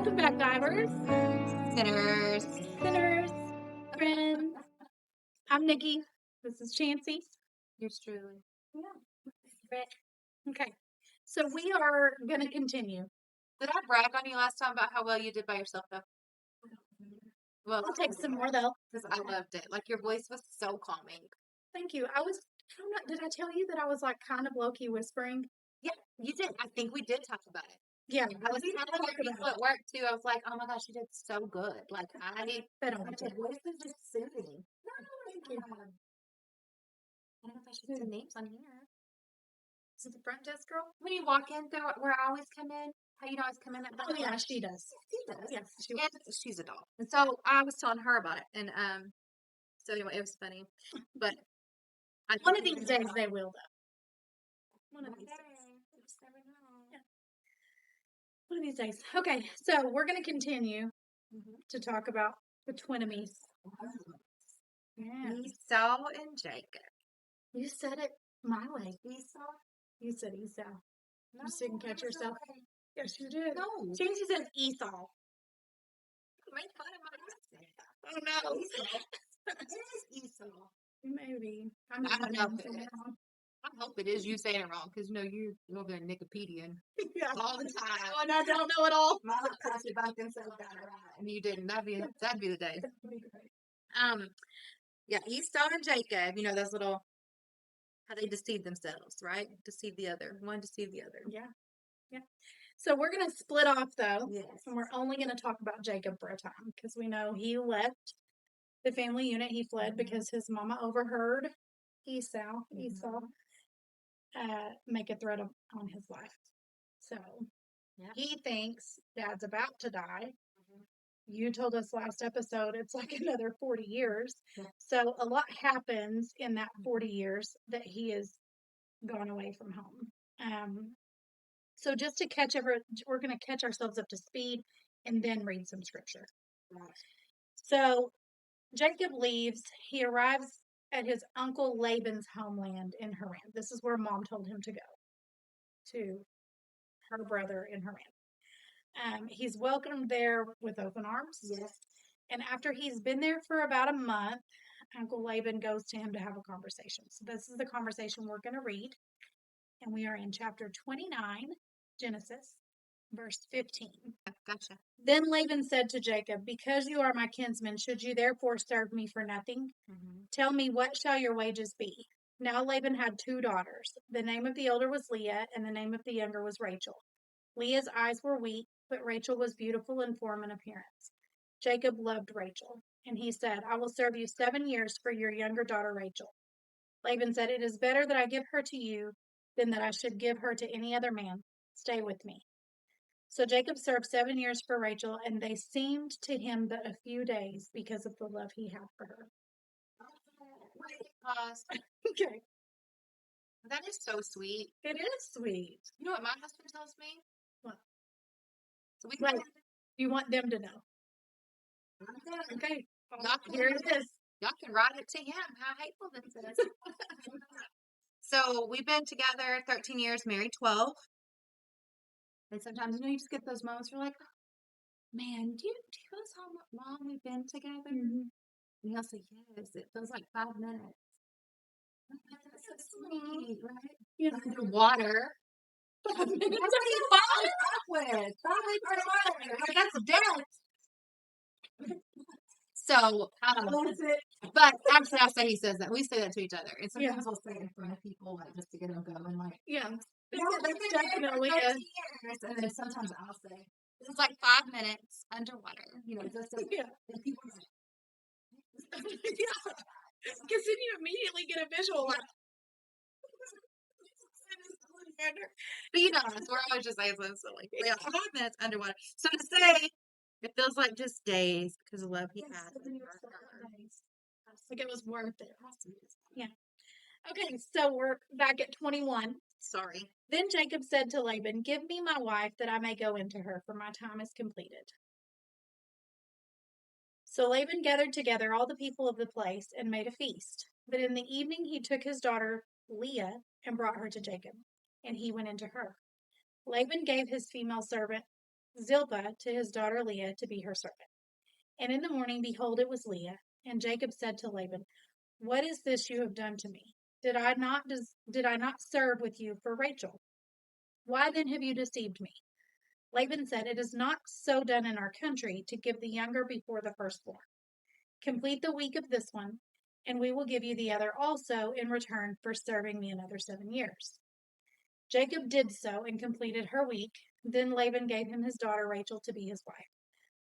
Welcome back, divers, Sinners. sinners, friends. I'm Nikki. This is Chancey. Yours truly. Yeah. Okay. So we are going to continue. Did I brag on you last time about how well you did by yourself, though? Well, I'll take some more, though. because I loved it. Like, your voice was so calming. Thank you. I'm not, did I tell you that I was like kind of low-key whispering? Yeah, you did. I think we did talk about it. Yeah. I was telling other people at work, too. I was like, oh my gosh, you did so good. Like, But your voice was just soothing. thank you. I don't know if I should say names on here. Is it the front desk girl? When you walk in through where I always come in, how you always come in at Oh, yeah, she does. She does. Yes, she And she's a doll. And so I was telling her about it. And so anyway, it was funny. But One of these days they will, though. One of these days. Yeah. One of these days. Okay, so we're going to continue to talk about the twinnemies. Yeah. Esau and Jacob. You said it my way. Esau? You said Esau. No, You just didn't catch yourself. Yes, you did. No. Chancey says Esau. Make fun of my accent. Oh, no. Esau. It is Esau. Maybe. I don't know if it saying is. it wrong. I hope it is you saying it wrong, because you're over there Nicopedian Yeah. all the time. Oh, and I don't know it all. My Pastor Duncan said I got it right, and you didn't. That'd be the day. Yeah, Esau and Jacob. You know those little how they deceive themselves, right? Deceive the other. One deceive the other. Yeah. Yeah. So we're going to split off, though. Yes. And we're only going to talk about Jacob for a time because we know he left the family unit. He fled because his mama overheard Esau make a threat on his life. So he thinks dad's about to die. You told us last episode it's like another 40 years. Yeah. So a lot happens in that 40 years that he is gone away from home. So just to we're going to catch ourselves up to speed and then read some scripture. Right. So Jacob leaves. He arrives at his uncle Laban's homeland in Haran. This is where mom told him to go, to her brother in Haran. He's welcomed there with open arms. Yes. And after he's been there for about a month, Uncle Laban goes to him to have a conversation. So this is the conversation we're going to read. And we are in chapter 29, Genesis, verse 15. Gotcha. Then Laban said to Jacob, because you are my kinsman, should you therefore serve me for nothing? Tell me, what shall your wages be? Now Laban had 2 daughters. The name of the elder was Leah, and the name of the younger was Rachel. Leah's eyes were weak, but Rachel was beautiful in form and appearance. Jacob loved Rachel, and he said, I will serve you 7 years for your younger daughter Rachel. Laban said, it is better that I give her to you than that I should give her to any other man. Stay with me. So Jacob served 7 years for Rachel, and they seemed to him but a few days because of the love he had for her. Wait, pause. Okay. That is so sweet. It is sweet. You know what my husband tells me? What? So we Right. You want them to know. Okay. Here it is. Y'all can write it to him how hateful this is. So we've been together 13 years, married 12. And sometimes, you just get those moments where you're like, man, do you realize how long we've been together? Mm-hmm. And he'll say, yes, it feels like 5 minutes. That's so sweet, right? Yeah. Underwater. That's what you follow up with. 5 minutes underwater. Like, that's death. So, but actually, I say he says that. We say that to each other. And sometimes we'll say it in front of people, like, just to get them going, like, yeah. That's definitely years. And then sometimes I'll say, it's like 5 minutes underwater. Just so people know. Yeah. Because then you immediately get a visual. Like, but we're always just saying something silly. Yeah, 5 minutes underwater. So to say, it feels like just days because of love he had. Like it was worth it. Yeah. Okay, so we're back at 21. Sorry. Then Jacob said to Laban, give me my wife that I may go into her, for my time is completed. So Laban gathered together all the people of the place and made a feast. But in the evening he took his daughter Leah and brought her to Jacob, and he went into her. Laban gave his female servant Zilpah to his daughter Leah to be her servant. And in the morning, behold, it was Leah. And Jacob said to Laban, what is this you have done to me? Did I not serve with you for Rachel? Why then have you deceived me? Laban said, it is not so done in our country to give the younger before the firstborn. Complete the week of this one, and we will give you the other also in return for serving me another 7 years. Jacob did so and completed her week. Then Laban gave him his daughter Rachel to be his wife.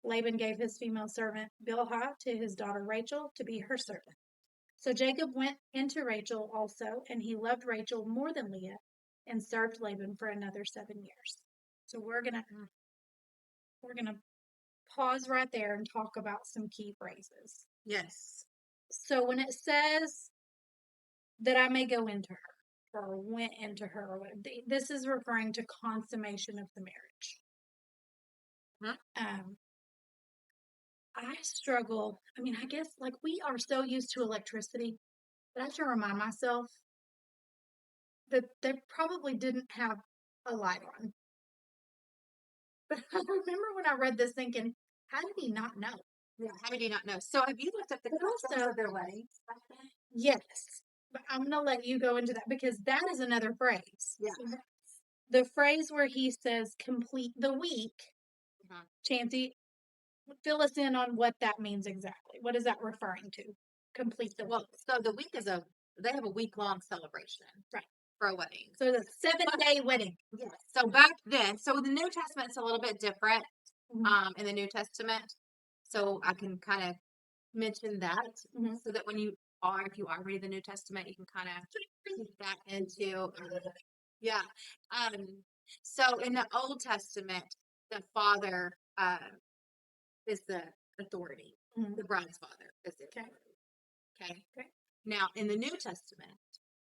Laban gave his female servant Bilhah to his daughter Rachel to be her servant. So Jacob went into Rachel also, and he loved Rachel more than Leah, and served Laban for another 7 years. So we're gonna pause right there and talk about some key phrases. Yes. So when it says that I may go into her, or went into her, or whatever, this is referring to consummation of the marriage. I struggle. I mean, I guess like we are so used to electricity, but I have to remind myself that they probably didn't have a light on. But I remember when I read this thinking, how did he not know? Yeah, how did you not know? So have you looked up the customs of their weddings? Yes. But I'm going to let you go into that because that is another phrase. Yeah. The phrase where he says complete the week, Chancey, fill us in on what that means exactly. What is that referring to? Complete the week. So the week is they have a week-long celebration. Right. For a wedding. So the 7-day wedding. Yes. So back then, so the New Testament's a little bit different in the New Testament. So I can kind of mention that so that if you are reading the New Testament, you can kind of keep that into, yeah. So in the Old Testament, the father is the authority. The bride's father is the authority. Okay. Now in the New Testament,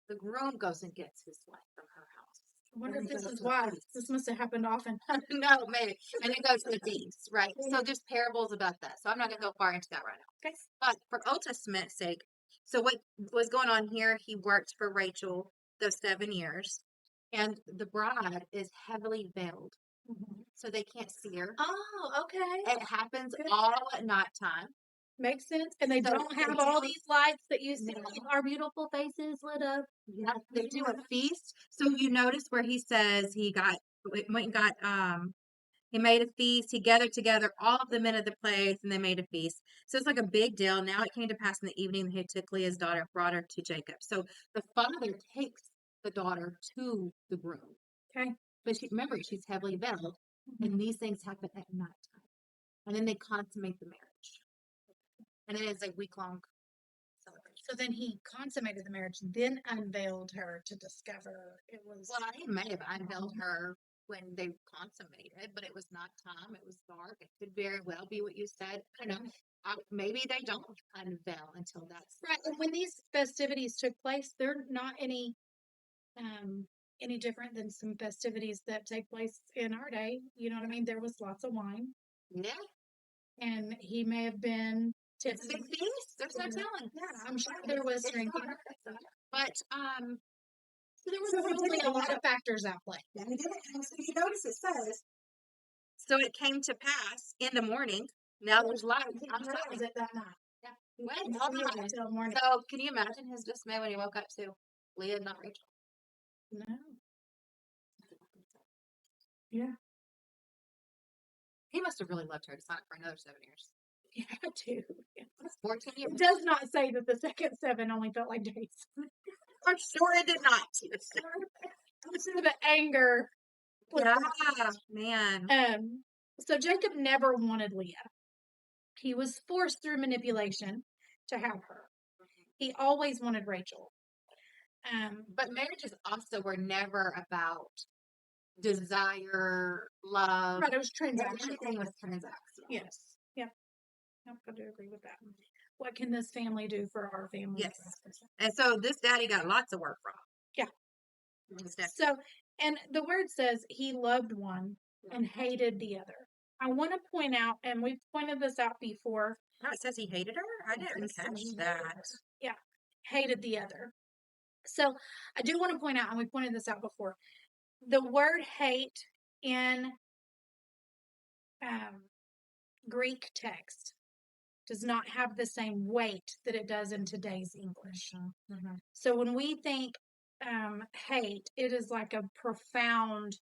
the groom goes and gets his wife from her house. I wonder if this is why. This must have happened often. No, maybe. And it goes to the feast, right? So there's parables about that. So I'm not going to go far into that right now. Okay. But for Old Testament's sake, so what was going on here, he worked for Rachel those 7 years. And the bride is heavily veiled. So they can't see her. Oh, okay. It happens all at nighttime. Makes sense. And they don't have all these lights that you see our beautiful faces lit up. Yeah, they do a feast. So you notice where he says he made a feast. He gathered together all of the men of the place, and they made a feast. So it's like a big deal. Now it came to pass in the evening that he took Leah's daughter, brought her to Jacob. So the father takes the daughter to the groom. Okay. But remember, she's heavily veiled, and these things happen at nighttime. And then they consummate the marriage. And then it's a week-long celebration. So then he consummated the marriage, then unveiled her to discover it was. Well, he may have unveiled her when they consummated, but it was not time. It was dark. It could very well be what you said. I don't know. Maybe they don't unveil until that's right. And when these festivities took place, they're not any different than some festivities that take place in our day. You know what I mean? There was lots of wine. Yeah. And he may have been. It's a big feast. There's no telling. Yeah, I'm sure there was drinking. But so there was probably a lot of factors at play. Yeah, he did it. And so you notice it says, so it came to pass in the morning. Now there's light. I'm sorry, was it that night? Yeah. Until morning. So can you imagine his dismay when he woke up to Leah, not Rachel? No. Yeah. He must have really loved her to sign up for another 7 years. He had to. Yeah. 14 years. It does not say that the second 7 only felt like days. I'm sure it did not. This is the anger. Yeah, man. So Jacob never wanted Leah. He was forced through manipulation to have her. He always wanted Rachel. But marriages also were never about desire, love. Right, it was transactional. Everything was transactional. Yes. Yep. I do agree with that. What can this family do for our family? Yes. And so this daddy got lots of work from. Yeah. So, and the word says he loved one and hated the other. I want to point out, and we've pointed this out before. Oh, it says he hated her? I didn't catch that. Yeah. Hated the other. So I do want to point out, and we pointed this out before, the word hate in Greek text does not have the same weight that it does in today's English. Mm-hmm. So when we think hate, it is like a profound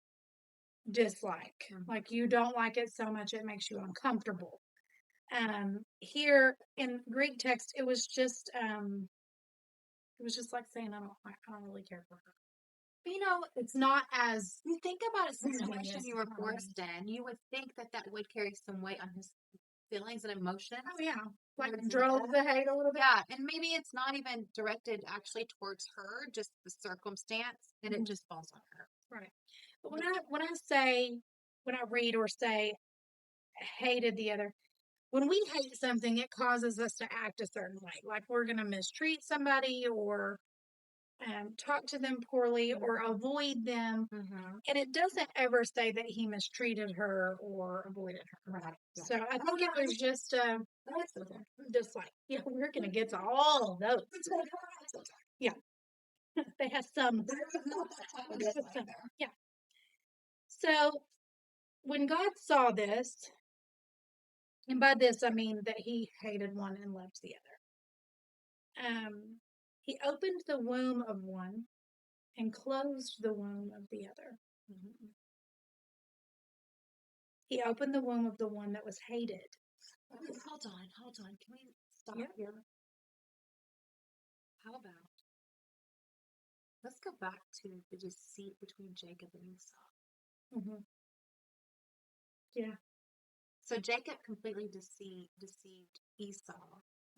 dislike. Mm-hmm. Like you don't like it so much it makes you uncomfortable. Here in Greek text, it was just like saying I don't really care for her. But, you know, It's not as you think about a situation yes. you were forced in, you would think that would carry some weight on his feelings and emotions. Oh yeah, like towards drove Leah. the hate a little bit. Yeah, and maybe it's not even directed actually towards her, just the circumstance, and it just falls on her. Right. But when I read or say hated the other, when we hate something, it causes us to act a certain way. Like we're going to mistreat somebody or talk to them poorly or avoid them. Mm-hmm. And it doesn't ever say that he mistreated her or avoided her. Right. Yeah. So I think it was just like, yeah, we're going to get to all of those. Yeah. They have some. Yeah. So when God saw this, and by this I mean that he hated one and loved the other, he opened the womb of one and closed the womb of the other. Mm-hmm. He opened the womb of the one that was hated. Hold on. Can we stop Yeah. here? How about let's go back to the deceit between Jacob and Esau. Mm-hmm. Yeah. So Jacob completely deceived Esau,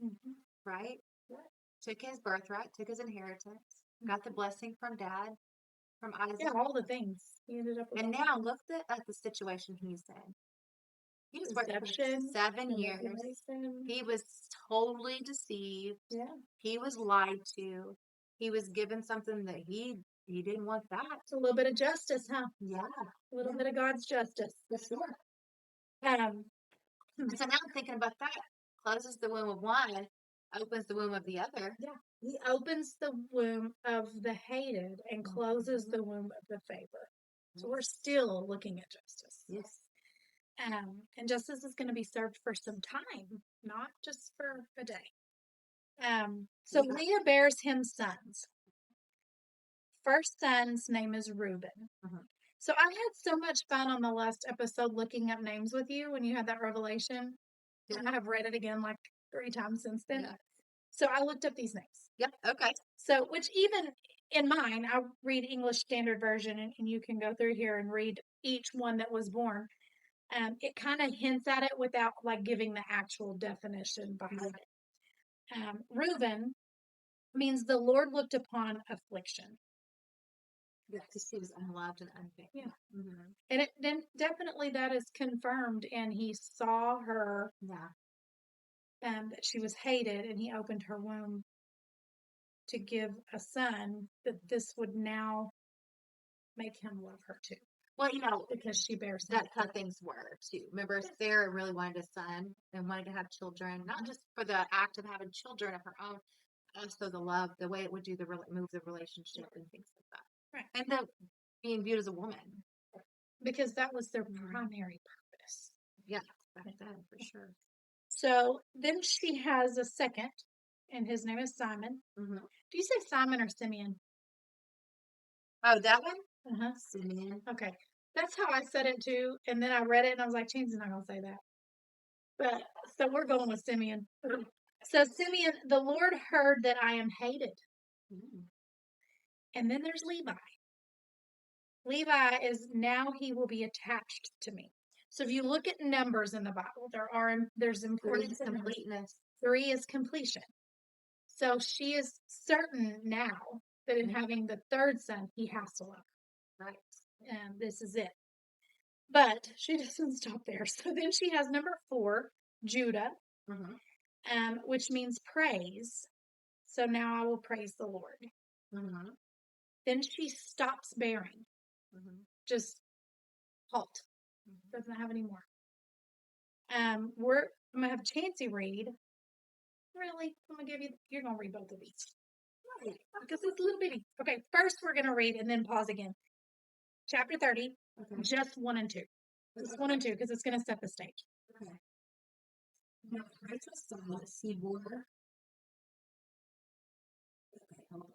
Mm-hmm. right? Yeah. Took his birthright, took his inheritance, got the blessing from dad, from Isaac. Yeah, all the things. He ended up with And all now look at the situation he's in. He was working for deception, 7 years. manipulation. He was totally deceived. Yeah. He was lied to. He was given something that he didn't want that. It's a little bit of justice, huh? Yeah. A little bit of God's justice. For sure. Um, So now I'm thinking about that. Closes the womb of one, opens the womb of the other. yeah. He opens the womb of the hated and closes the womb of the favor. So we're still looking at justice. Yes. And justice is going to be served for some time, not just for a day. So Leah bears him sons. First son's name is Reuben. Mhm. So I had so much fun on the last episode looking up names with you when you had that revelation. Yeah. And I have read it again like 3 times since then. Yeah. So I looked up these names. Yep. Okay. So, which even in mine, I read English Standard Version, and you can go through here and read each one that was born. It kind of hints at it without like giving the actual definition behind it. Reuben means the Lord looked upon affliction. Yeah, because she was unloved and unfaithful. Yeah. Mm-hmm. And then definitely that is confirmed, and he saw her, that she was hated, and he opened her womb to give a son, that this would now make him love her too. Well, you know, because she bears him. that's how things were too. Remember, Sarah really wanted a son and wanted to have children, not just for the act of having children of her own, also the love, the way it would do move the relationship and things like that. Right. And the being viewed as a woman. Because that was their primary purpose. Yeah, back then for sure. So then she has a second, and his name is Simon. Mm-hmm. Do you say Simon or Simeon? Oh, that one? Uh-huh. Simeon. Okay. That's how I said it too. And then I read it and I was like, James is not going to say that. But so we're going with Simeon. So Simeon, the Lord heard that I am hated. Mm. And then there's Levi. Levi is now he will be attached to me. So if you look at numbers in the Bible, there's importance in completeness. 3 is completion. So she is certain now that in having the third son, he has to love her. Right. And this is it. But she doesn't stop there. So then she has number 4, Judah, which means praise. So now I will praise the Lord. Mm-hmm. Then she stops bearing. Just halt. Doesn't have any more. I'm gonna have Chancey read. Really? You're gonna read both of these. Right. Because it's a little bitty. Okay, first we're gonna read and then pause again. Chapter 30, just 1 and 2. It's 1 and 2 because it's going to set the stage. Okay. Now, Rachel saw that she bore. Okay, hold on.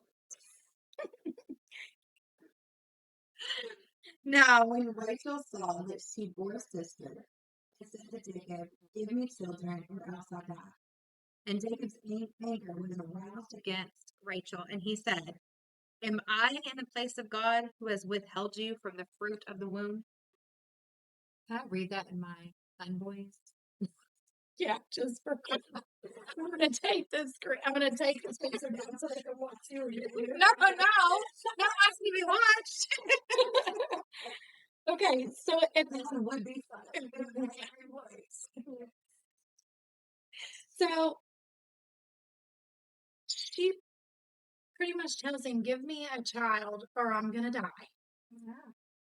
Now, when Rachel saw that she bore a sister, she said to Jacob, "Give me children, or else I'll die." And Jacob's anger was aroused against Rachel, and he said, "Am I in the place of God who has withheld you from the fruit of the womb?" Can I read that in my fun voice? Yeah, just for I'm going to take this. I'm going to take this picture down so they can watch you. No, not ask to be watched. Okay, so This would be fun. So she pretty much tells him, "Give me a child or I'm going to die." Yeah.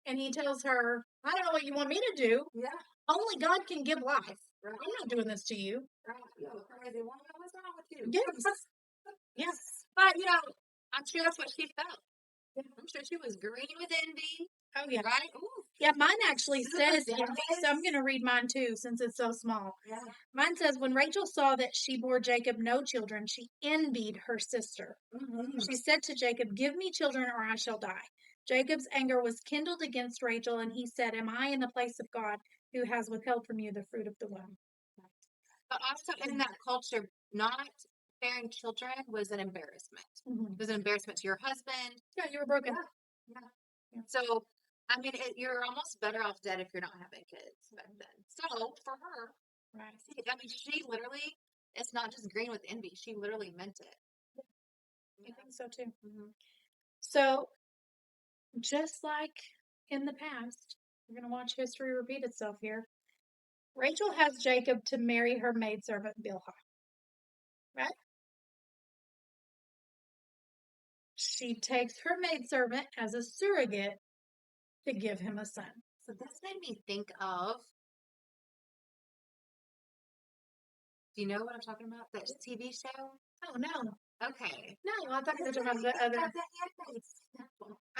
And he tells her, "I don't know what you want me to do. Yeah. Only God can give life. Right. I'm not doing this to you." Right. You're crazy woman. What's wrong with you? Yes. Yes. But, I'm sure that's what she felt. I'm sure she was green with envy. Oh, yeah. Right? Ooh. Yeah, mine actually says Yeah. envy, so I'm going to read mine too since it's so small. Yeah. Mine says, when Rachel saw that she bore Jacob no children, she envied her sister. Mm-hmm. She said to Jacob, "Give me children or I shall die." Jacob's anger was kindled against Rachel, and he said, "Am I in the place of God who has withheld from you the fruit of the womb?" But also in that culture, not bearing children was an embarrassment. Mm-hmm. It was an embarrassment to your husband. Yeah, you were broken. Yeah. So, I mean, you're almost better off dead if you're not having kids back then. So, for her, Right. I mean, she literally, it's not just green with envy. She literally meant it. I think so too. Mm-hmm. So, just like in the past, we're going to watch history repeat itself here. Rachel has Jacob to marry her maidservant Bilhah. Right? She takes her maidservant as a surrogate to give him a son. So this made me think of, do you know what I'm talking about? That TV show? Oh, no. Okay. No, I thought you were talking about the other.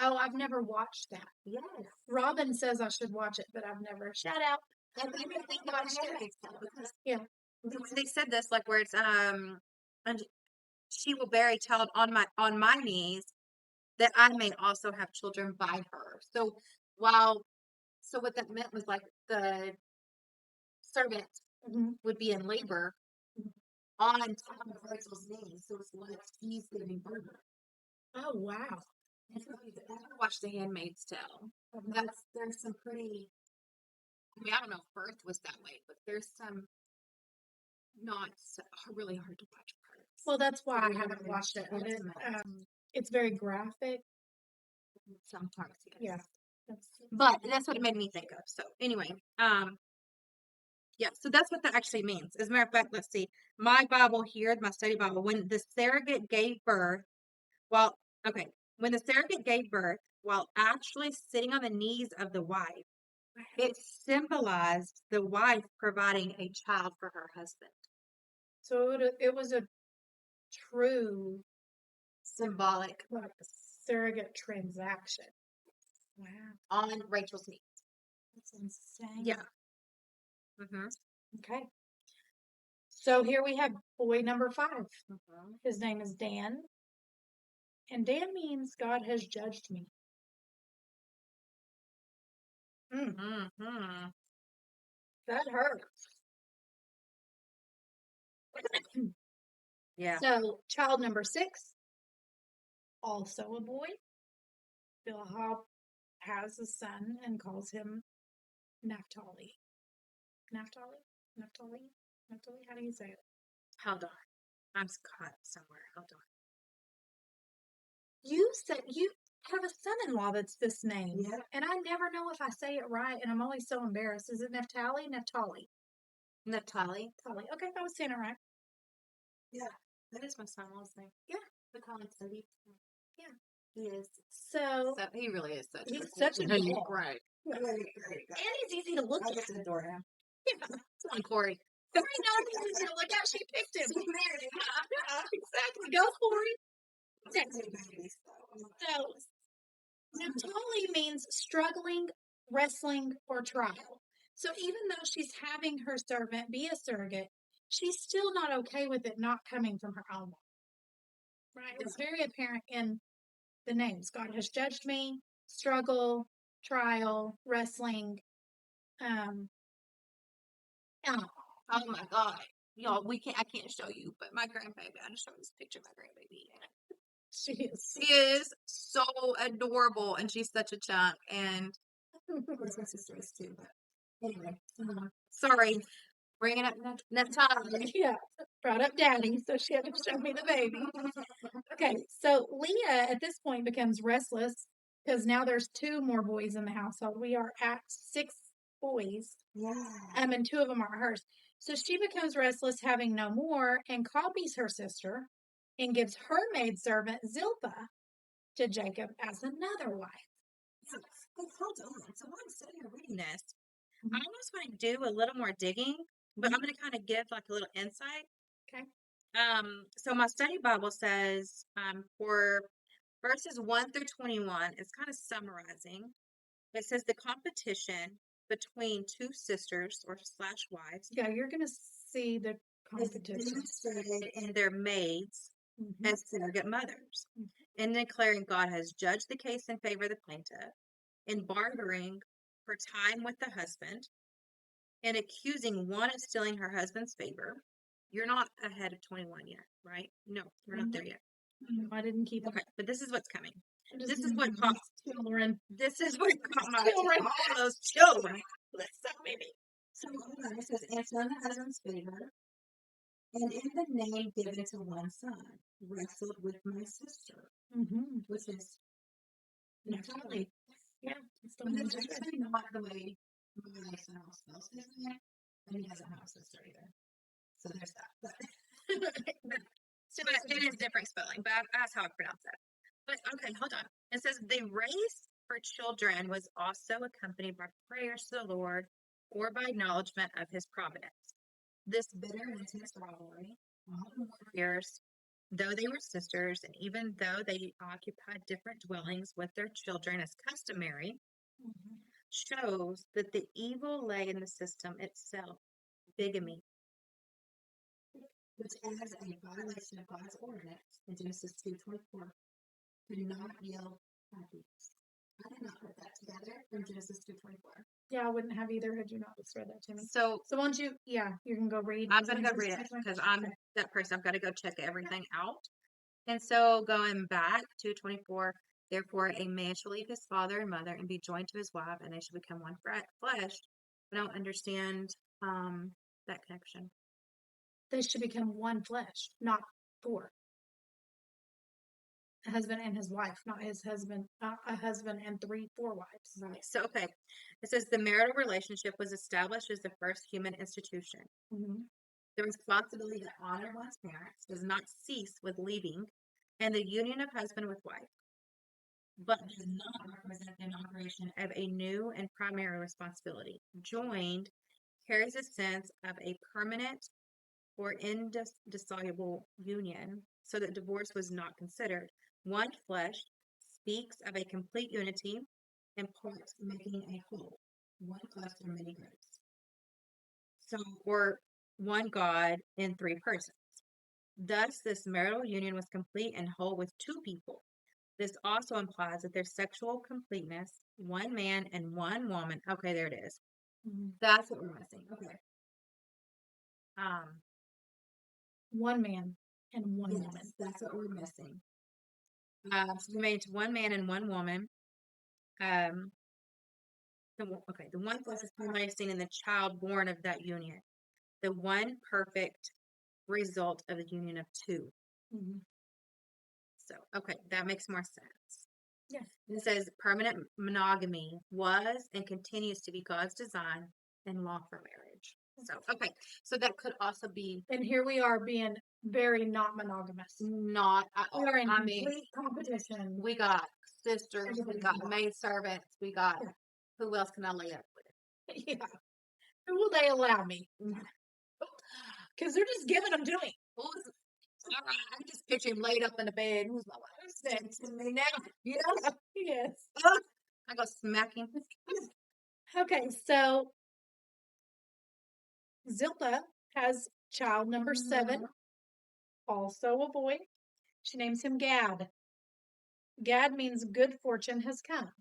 Oh, I've never watched that. Yes. Robin says I should watch it, but I've never. Shout out. And you can think about it. Because Yeah. they said this, like, where it's, and she will bear a child on my knees, that I may also have children by her. So what that meant was, like, the servant Mm-hmm. would be in labor on top of Rachel's knees. So it's like he's giving birth. Oh, wow. And so if you've ever watched The Handmaid's Tale, there's some pretty, I mean, I don't know if birth was that way, but there's some not really hard to watch parts. Well, that's why I haven't watched it. It's very graphic. Some parts, Yeah. yes. But that's what it made me think of. So anyway, yeah, so that's what that actually means. As a matter of fact, let's see. My Bible here, my study Bible, when the surrogate gave birth, when the surrogate gave birth while actually sitting on the knees of the wife, it symbolized the wife providing a child for her husband. So it was a true Symbolic surrogate transaction. Wow. On Rachel's knees. That's insane. Yeah. Mm-hmm. Okay. So here we have boy number 5. Mm-hmm. His name is Dan. And Dan means God has judged me. Mm-hmm. That hurts. Yeah. So child number 6, also a boy. Bilhah has a son and calls him Naphtali. Naphtali? Naphtali? Naphtali? How do you say it? Hold on. I'm caught somewhere. Hold on. You said you have a son-in-law that's this name. Yeah. And I never know if I say it right, and I'm always so embarrassed. Is it Naphtali? Naphtali. Naphtali. Okay, I was saying it right. Yeah. That is my son-in-law's name. Yeah. We call him Cindy. Yeah. He is. So He really is such he's such a doll. Right. Yeah. And he's easy to look I at. just adore him. Yeah. Come on, Corey. Corey knows he's easy to look at. She picked him. She married him. Exactly. Go, Corey. So Naphtali means struggling, wrestling, or trial. So even though she's having her servant be a surrogate, she's still not okay with it not coming from her own mom. Right? It's very apparent in the names. God has judged me, struggle, trial, wrestling. Um, Oh, oh my God. Y'all, I can't show you, but my grandbaby, I just showed this picture of my grandbaby. she is. She is so adorable, and she's such a chunk, and my sister is too, but anyway, sorry, bringing up Natalia. Yeah, brought up daddy, so she had to show me the baby. Okay, so Leah at this point becomes restless because now there's two more boys in the household. We are at 6 boys. Yeah. And 2 of them are hers. So she becomes restless, having no more, and copies her sister and gives her maidservant Zilpah to Jacob as another wife. Yeah. But hold on. So while I'm sitting here reading this, I almost want to do a little more digging, but I'm going to kind of give like a little insight. Okay. So my study Bible says for verses 1 through 21, it's kind of summarizing. It says the competition between two sisters or slash wives Yeah, you're going to see the is competition. demonstrated in their maids Mhm. as surrogate mothers, in declaring God has judged the case in favor of the plaintiff, in bartering for time with the husband, and accusing one of stealing her husband's favor. You're not ahead of 21 yet, right? No, we're not there yet. I didn't keep it. Okay, but this is what's coming. Just This is what caught children. this is what caught my Children. all those children. So maybe. So it says, and son the husband's favor, and in the name given to one son, wrestled with my sister, which is Natalie. Yeah, it's the But one it's I just read. actually not the way my son spells his name, and he doesn't have a sister either. So there's that. So it is different spelling, but that's how I pronounce it. But okay, hold on. It says the race for children was also accompanied by prayers to the Lord or by acknowledgement of his providence. This bitter and intense rivalry, all the warriors, though they were sisters, and even though they occupied different dwellings with their children as customary, shows that the evil lay in the system itself, bigamy, which as a violation of God's ordinance in Genesis 2:24, could not yield happiness. I did not put that together from Genesis 2:24. Yeah, I wouldn't have either had you not just read that to me. So why don't you, you can go read. I'm going to go read it because I'm that person. I've got to go check everything out. And so going back to 24, therefore a man shall leave his father and mother and be joined to his wife, and they shall become one flesh. I don't understand that connection. They should become one flesh, not 4. A husband and his wife, not his husband, a husband and 4 wives. Right. So, okay. It says the marital relationship was established as the first human institution. The responsibility to honor one's parents does not cease with leaving and the union of husband with wife, but does not represent the inauguration of a new and primary responsibility. Joined carries a sense of a permanent or indissoluble union, so that divorce was not considered. One flesh speaks of a complete unity and parts making a whole. One cluster, many groups. So, or one God in 3 persons. Thus, this marital union was complete and whole with 2 people. This also implies that there's sexual completeness, one man and one woman. Okay, there it is. That's what we're missing. Okay. One man and one woman. That's what we're missing. So we made it to one man and one woman. The one flesh is primarily seen in the child born of that union. The one perfect result of the union of 2. So, okay, that makes more sense. Yes. It says permanent monogamy was and continues to be God's design and law for marriage. So, okay, so that could also be. And here we are being very not monogamous. Not at all. We are in complete competition. We got sisters, we got maidservants, we got who else can I lay up with? Yeah. Who will they allow me? Because they're just giving them to me. All right, I can just picture him laid up in the bed. Who's my wife? Who's next to me now? Yes. Yes. I go smack him. Okay, so Zilpah has child number 7, also a boy. She names him Gad. Gad means good fortune has come.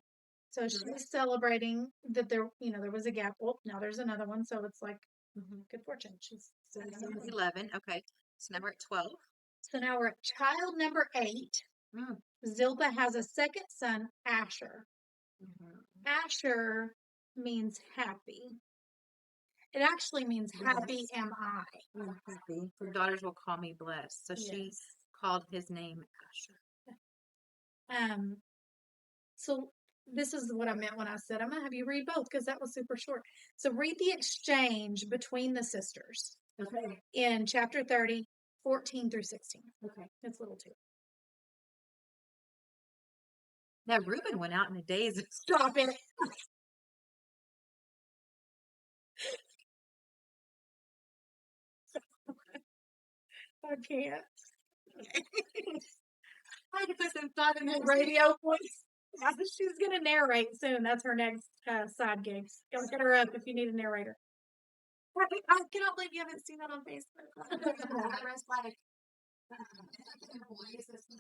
So she's celebrating that there was a gap. Well, now there's another one. So it's like good fortune. She's 11. Okay. So now we're at 12. So now we're at child number 8. Zilpah has a second son, Asher. Asher means happy. It actually means happy am I. Happy. Her daughters will call me blessed. So she called his name Asher. So this is what I meant when I said I'm gonna have you read both because that was super short. So read the exchange between the sisters. Okay. In chapter 30, 14 through 16. Okay. It's little too. Now Reuben went out in a daze. Stop it. I can't. I had to put some thought in The her radio voice. Yeah, she's gonna narrate soon. That's her next side gig. Go look her up if you need a narrator. I cannot believe you haven't seen that on Facebook.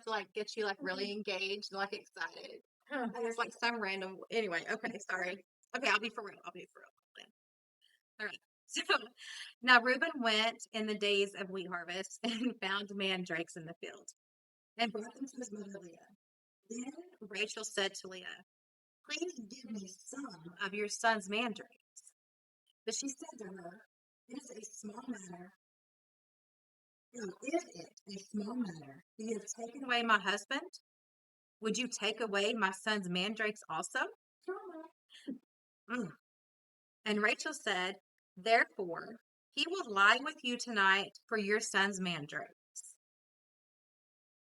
Like gets you like really engaged and like excited. Huh. And it's like some random. Anyway, okay, sorry. Okay, I'll be for real. All right. So now Reuben went in the days of wheat harvest and found mandrakes in the field and brought them to his mother Leah. Then Rachel said to Leah, "Please give me some of your son's mandrakes." But she said to her, "It is a small matter. No, is it a small matter? You have taken away my husband? Would you take away my son's mandrakes also?" Mm. And Rachel said, "Therefore, he will lie with you tonight for your son's mandrakes."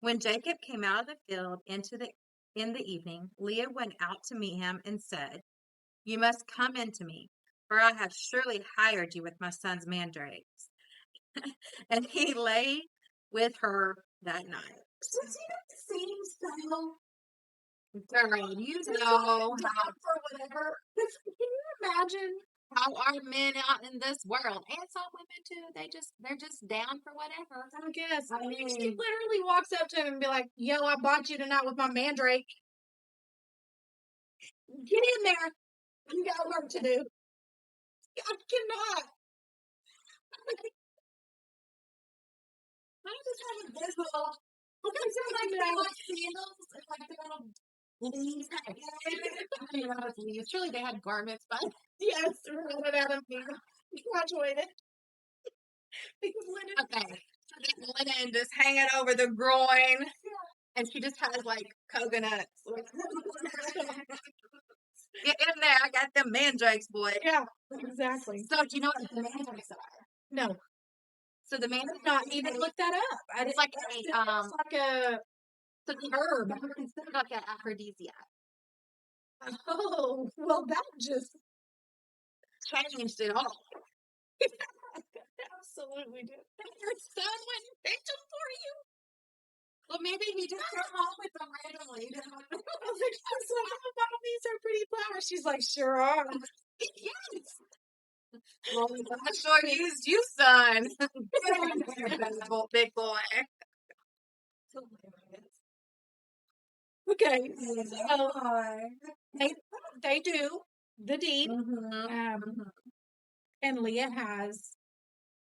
When Jacob came out of the field in the evening, Leah went out to meet him and said, "You must come in to me, for I have surely hired you with my son's mandrakes." And he lay with her that night. Does he have the same style? Girl, you know how for whatever. Can you imagine how are men out in this world, and some women too? They're just down for whatever. I guess. I She mean, literally walks up to him and be like, "Yo, I bought you tonight with my mandrake. Get in there. You got work to do." I cannot. I just have a visual. Okay, so like the like sandals and like the little leaves. I don't even know how to leaves. Surely they had garments, but Yes, running out of me. Graduated. Because linen. okay. So that linen just hanging over the groin, and she just has like coconuts. Get in there! I got them mandrakes, boy. Yeah, exactly. So do you know what the mandrakes are? No. So the mandrakes. Not even look that up. It's like a It's like a herb. They're considered like an aphrodisiac. Oh, well, that just Changed it all. absolutely did. Your son went and picked them for you. Well, maybe he just came home with them randomly. I was like, so Mom, these are pretty flowers. She's like, sure are. Yes. Well, I sure used you, son. Big boy. Okay, so they do the deed, and Leah has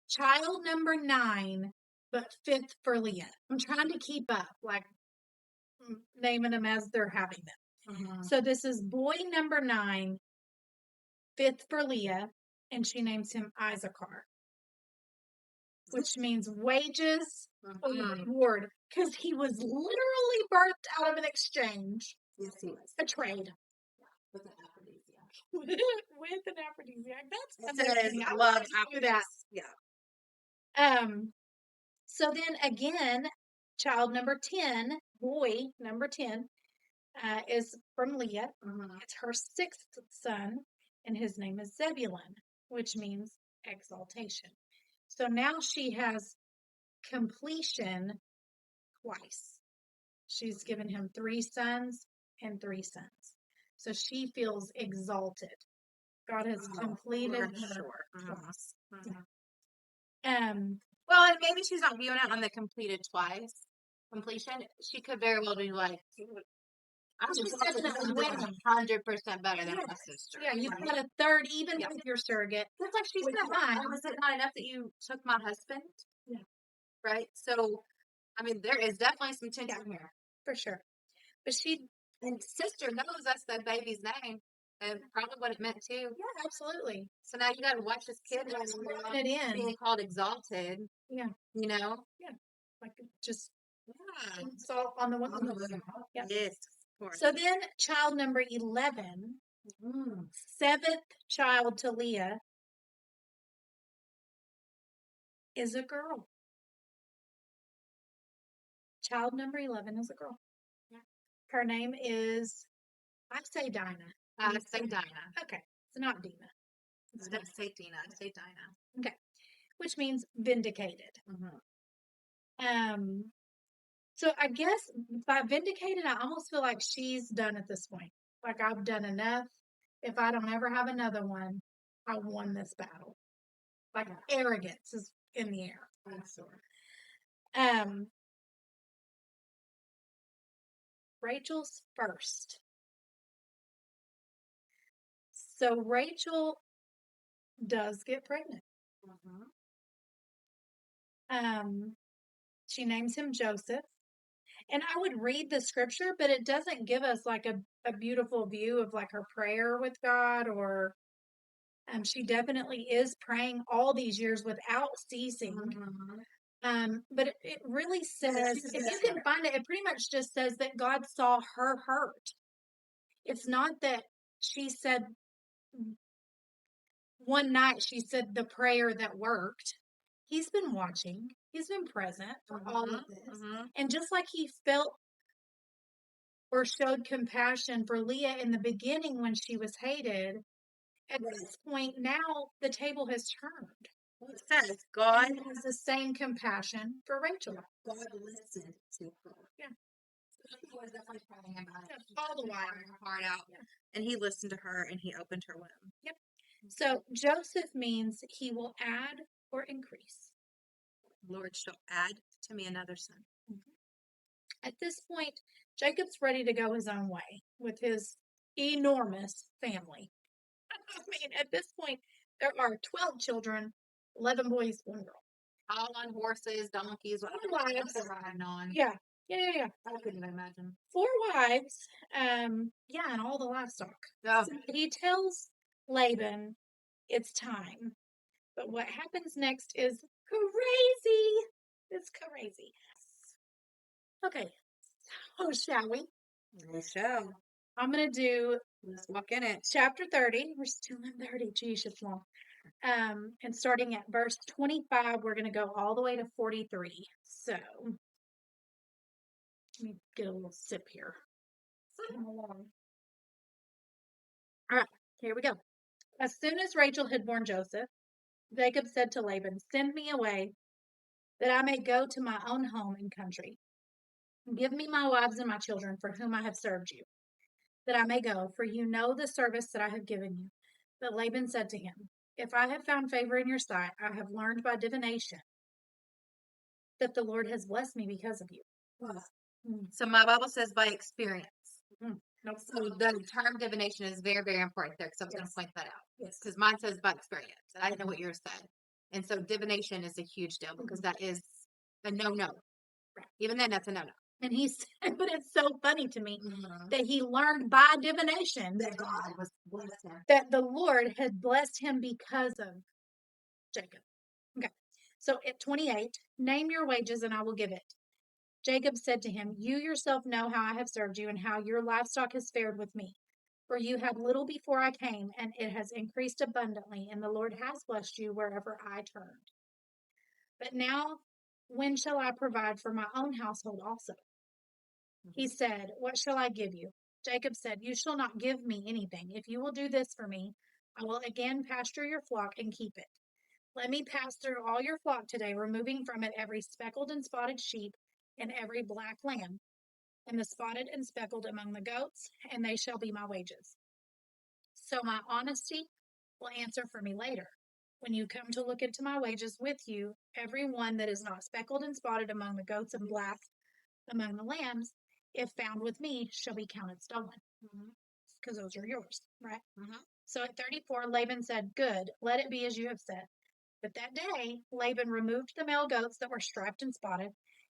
child number 9, but 5th for Leah. I'm trying to keep up, like naming them as they're having them. So this is boy number 9, 5th for Leah, and she names him Issachar, which means wages or reward, because he was literally birthed out of an exchange. Yes, he was. A trade. With an aphrodisiac. With an aphrodisiac. That's amazing. I love that. Yeah. So then again, child number 10, boy number 10, is from Leah. It's her 6th son, and his name is Zebulun, which means exaltation. So now she has completion twice. She's given him 3 sons and 3 sons. So she feels exalted. God has completed her twice. Well, and maybe she's not viewing it on the completion. She could very well be like, I'm just definitely winning 100% better than my sister. Yeah, you've got a third, even with your surrogate. It's like she said, was it not enough that you took my husband? Yeah. Right? So, I mean, there is definitely some tension here. For sure. But and sister knows that's the baby's name. And probably what it meant too. Yeah, absolutely. So now you got to watch this kid being called exalted. Yeah. You know? Yeah. Like just salt on the one. Yep. Yes. Of course. So then child number 11, seventh child to Leah, is a girl. Child number 11 is a girl. Yeah. Her name is, I say Dinah. I say Dinah. Okay. It's not Dina. I don't say Dina. I say Dinah. Okay. Which means vindicated. So I guess by vindicated, I almost feel like she's done at this point. Like I've done enough. If I don't ever have another one, I won this battle. Like arrogance is in the air. Rachel's first. So Rachel does get pregnant. She names him Joseph. And I would read the scripture, but it doesn't give us like a beautiful view of like her prayer with God, or she definitely is praying all these years without ceasing. But it really says, if you can find it, it pretty much just says that God saw her hurt. It's not that she said one night, she said the prayer that worked. He's been watching. He's been present for all of this. And just like he felt or showed compassion for Leah in the beginning when she was hated, at this point now the table has turned. It says God has the same compassion for Rachel. God listened to her. Yeah. She was definitely praying about it. All the while. Her heart out. Yeah. And he listened to her and he opened her womb. Yep. So Joseph means he will add or increase. Lord shall add to me another son. At this point, Jacob's ready to go his own way with his enormous family. I mean, at this point, there are 12 children, 11 boys, 1 girl. All on horses, donkeys, whatever they're riding on. Yeah. I couldn't even imagine. 4 wives, and all the livestock. Oh. So he tells Laban it's time. But what happens next is crazy. It's crazy. Okay. So shall we? We shall. I'm going to do, let's walk in it. Chapter 30. We're still in 30. Geez, it's long. And starting at verse 25, we're going to go all the way to 43. So, let me get a little sip here. All right, here we go. As soon as Rachel had born Joseph, Jacob said to Laban, "Send me away, that I may go to my own home and country. Give me my wives and my children, for whom I have served you, that I may go, for you know the service that I have given you." But Laban said to him, "If I have found favor in your sight, I have learned by divination that the Lord has blessed me because of you." So my Bible says by experience. Nope. So the term divination is very, very important there, because I was going to point that out. Yes. Because mine says by experience. And I didn't know what yours said. And so divination is a huge deal, because that is a no-no. Right. Even then, that's a no-no. And he said, but it's so funny to me that he learned by divination that God was blessed him. That the Lord had blessed him because of Jacob. Okay. So at 28, name your wages and I will give it. Jacob said to him, "You yourself know how I have served you and how your livestock has fared with me. For you had little before I came, and it has increased abundantly, and the Lord has blessed you wherever I turned. But now, when shall I provide for my own household also?" He said, "What shall I give you?" Jacob said, "You shall not give me anything. If you will do this for me, I will again pasture your flock and keep it. Let me pass through all your flock today, removing from it every speckled and spotted sheep and every black lamb, and the spotted and speckled among the goats, and they shall be my wages. So my honesty will answer for me later, When you come to look into my wages with you, every one that is not speckled and spotted among the goats and black among the lambs, if found with me, shall be counted stolen. Because those are yours, right? So at 34, Laban said, Good, let it be as you have said. But that day, Laban removed the male goats that were striped and spotted,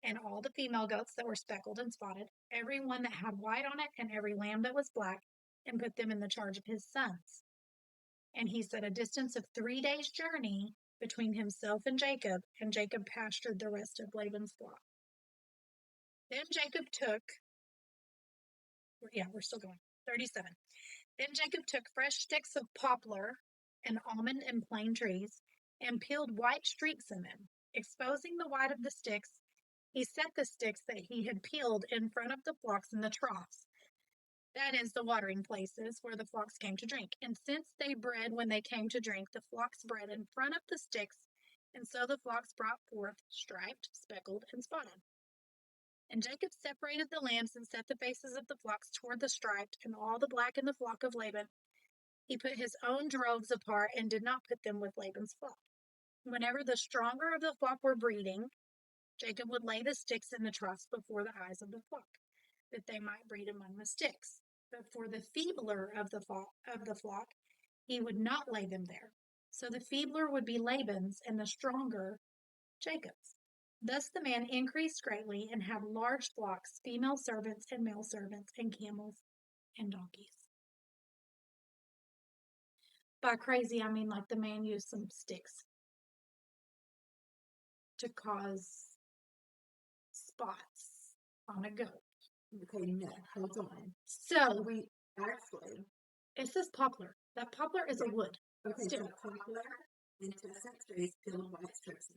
and all the female goats that were speckled and spotted, every one that had white on it, and every lamb that was black, and put them in the charge of his sons. And he set a distance of 3 days' journey between himself and Jacob pastured the rest of Laban's flock. Then Jacob took, we're still going, 37. Then Jacob took fresh sticks of poplar and almond and plane trees and peeled white streaks in them. Exposing the white of the sticks, he set the sticks that he had peeled in front of the flocks in the troughs. That is, the watering places where the flocks came to drink. And since they bred when they came to drink, the flocks bred in front of the sticks, and so the flocks brought forth striped, speckled, and spotted. And Jacob separated the lambs and set the faces of the flocks toward the striped, and all the black in the flock of Laban. He put his own droves apart and did not put them with Laban's flock. Whenever the stronger of the flock were breeding, Jacob would lay the sticks in the troughs before the eyes of the flock, that they might breed among the sticks. But for the feebler of the flock, he would not lay them there. So the feebler would be Laban's, and the stronger Jacob's. Thus the man increased greatly and had large flocks, female servants and male servants, and camels and donkeys. By crazy, I mean like the man used some sticks to cause spots on a goat. Okay, no, hold on. So we actually, it says poplar. That poplar is a wood. Okay, Still. so poplar and chestnut trees peeled white strips.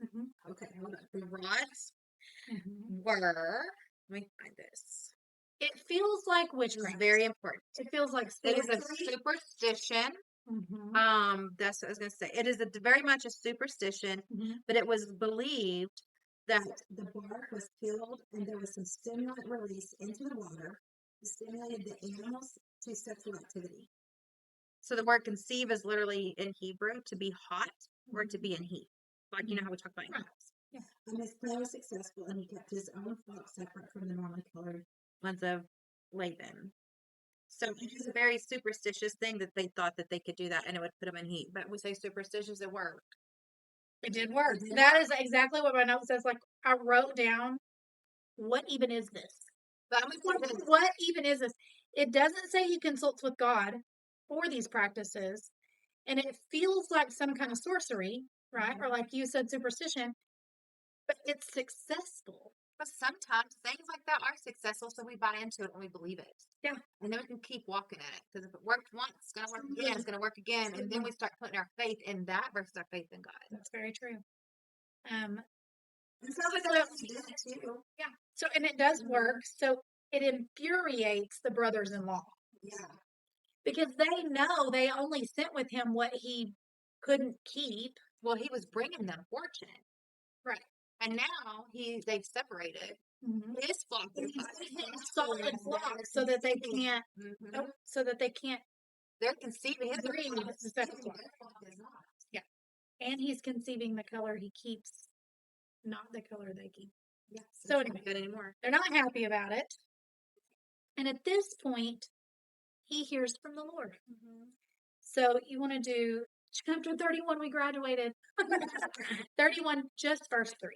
Okay, hold on. The rods were, let me find this. It feels like witchcraft. It's very important. It feels like it is a superstition. That's what I was going to say. It is very much a superstition, but it was believed that the bark was peeled and there was some stimulant released into the water to stimulate the animals to sexual activity. So the word conceive is literally in Hebrew to be hot or to be in heat. Like, you know how we talk about animals. Yeah. And his plan was successful, and he kept his own flock separate from the normally colored ones of Laban. So it is a very superstitious thing that they thought that they could do that and it would put them in heat. But we say superstitious, it worked. It did work. That is exactly what my note says. Like, I wrote down, what even is this? What even is this? It doesn't say he consults with God for these practices, and it feels like some kind of sorcery, right? Or like you said, superstition, but it's successful. But sometimes things like that are successful, so we buy into it and we believe it. Yeah. And then we can keep walking at it. Because if it worked once, it's going to work again, it's going to work again. And then we start putting our faith in that versus our faith in God. That's very true. And so we do it too. Yeah. So, and it does work. So it infuriates the brothers-in-law. Yeah. Because they know they only sent with him what he couldn't keep. Well, he was bringing them fortune. Right. And now they've separated his flock solid flock so that they can't they're conceiving his flock. Yeah. And he's conceiving the color he keeps, not the color they keep. Yeah. So anyway, good anymore. They're not happy about it. And at this point, he hears from the Lord. So you want to do chapter 31, we graduated. 31, just verse 3.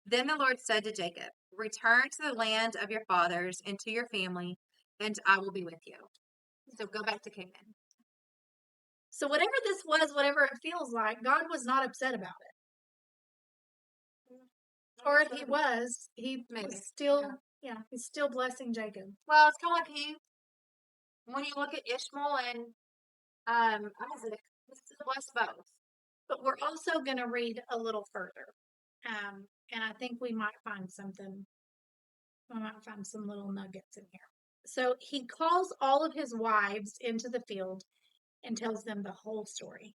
Then the Lord said to Jacob, return to the land of your fathers and to your family, and I will be with you. So go back to Canaan. So whatever this was, whatever it feels like, God was not upset about it. Or if he was, he was still, he's still blessing Jacob. Well, it's kind of like when you look at Ishmael and Isaac, he still blessed both. But we're also going to read a little further. And I think we might find something. We might find some little nuggets in here. So he calls all of his wives into the field and tells them the whole story.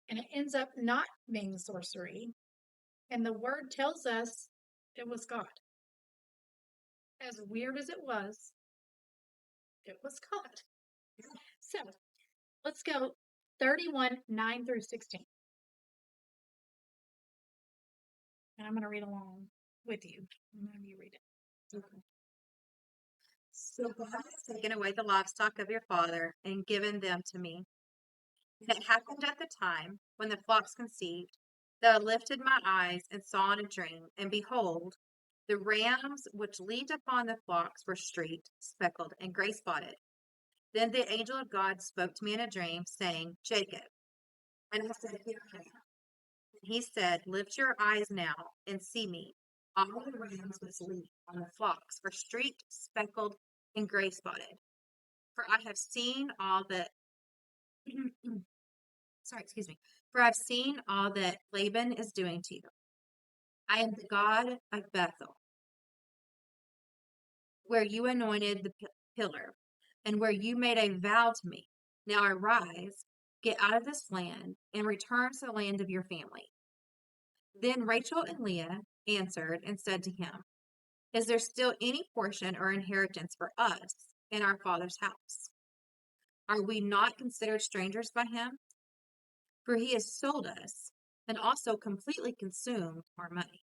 And it ends up not being sorcery. And the word tells us it was God. As weird as it was God. So Let's go 31, 9 through 16. And I'm going to read along with you. I'm going to you read it. Okay. So God has taken away the livestock of your father and given them to me. And it happened at the time when the flocks conceived that I lifted my eyes and saw in a dream, and behold, the rams which leaped upon the flocks were streaked, speckled, and gray spotted. Then the angel of God spoke to me in a dream, saying, Jacob. And I said, Here I am. And he said, Lift your eyes now and see me. All the rams which leap on the flocks are streaked, speckled, and gray spotted. For I have seen all that sorry, excuse me. For I've seen all that Laban is doing to you. I am the God of Bethel, where you anointed the pillar, and where you made a vow to me. Now arise, get out of this land, and return to the land of your family. Then Rachel and Leah answered and said to him, Is there still any portion or inheritance for us in our father's house? Are we not considered strangers by him? For he has sold us and also completely consumed our money.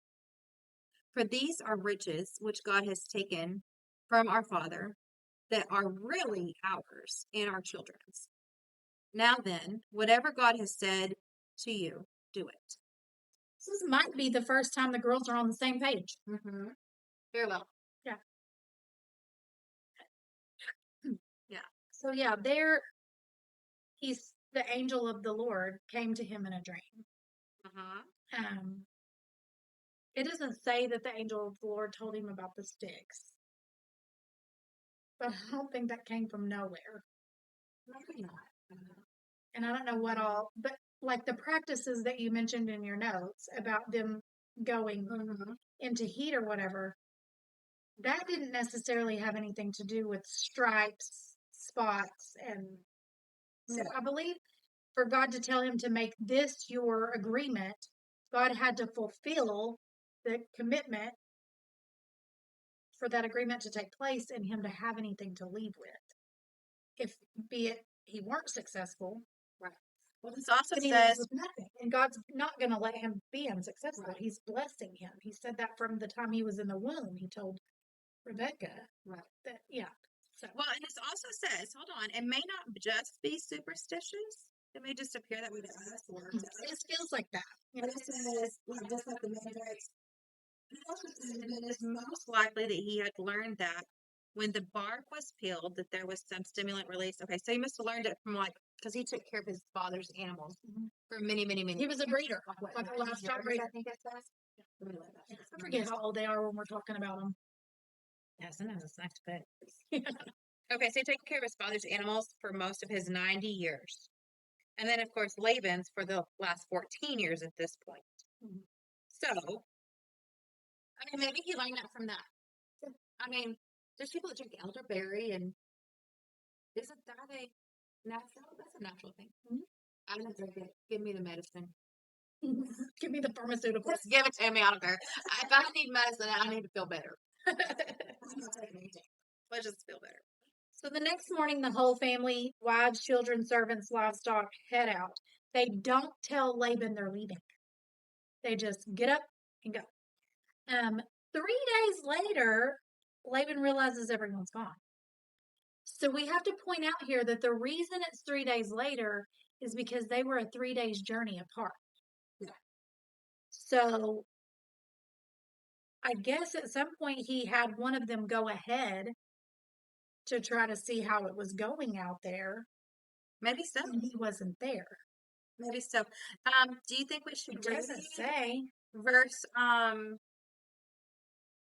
For these are riches which God has taken from our father that are really ours and our children's. Now then, whatever God has said to you, do it. This might be the first time the girls are on the same page. Mm-hmm. Very well. Yeah. Yeah. So yeah, the angel of the Lord came to him in a dream. Uh-huh. It doesn't say that the angel of the Lord told him about the sticks, but I don't think that came from nowhere. Maybe not. And I don't know what all, but like the practices that you mentioned in your notes about them going into heat or whatever, that didn't necessarily have anything to do with stripes, spots, and so I believe for God to tell him to make this your agreement, God had to fulfill the commitment for that agreement to take place and him to have anything to leave with. If be it he weren't successful, Right. Well, this also then he says leaves with nothing. And God's not going to let him be unsuccessful. Right. He's blessing him. He said that from the time he was in the womb. He told Rebecca right. that, yeah. So, Well, and this also says, hold on, it may not just be superstitious. It may just appear that way to us, or it feels like that. but it says, like, just like the Mennonites, it also says that it is most likely that he had learned that when the bark was peeled, that there was some stimulant released. Okay, so he must have learned it from because he took care of his father's animals for many, many, many. He was a breeder, like like a livestock breeder. I think it says. I forget how old they are when we're talking about them. Yeah, sometimes it's nice to put. Okay, so he took care of his father's animals for most of his 90 years. And then, of course, Laban's for the last 14 years at this point. So, I mean, maybe he learned that from that. I mean, there's people that drink elderberry, and isn't that a natural? That's a natural thing. I don't drink it. Give me the medicine. Give me the pharmaceuticals. Just give it to me. I don't care. If I need medicine, I need to feel better. I'm not taking anything. Let's just feel better. So the next morning, the whole family, wives, children, servants, livestock, head out. They don't tell Laban they're leaving. They just get up and go. 3 days later, Laban realizes everyone's gone. So we have to point out here that the reason it's 3 days later is because they were a 3 days journey apart. Yeah. So I guess at some point he had one of them go ahead to try to see how it was going out there. Maybe so. And he wasn't there. Maybe so. Do you think we should It doesn't say. verse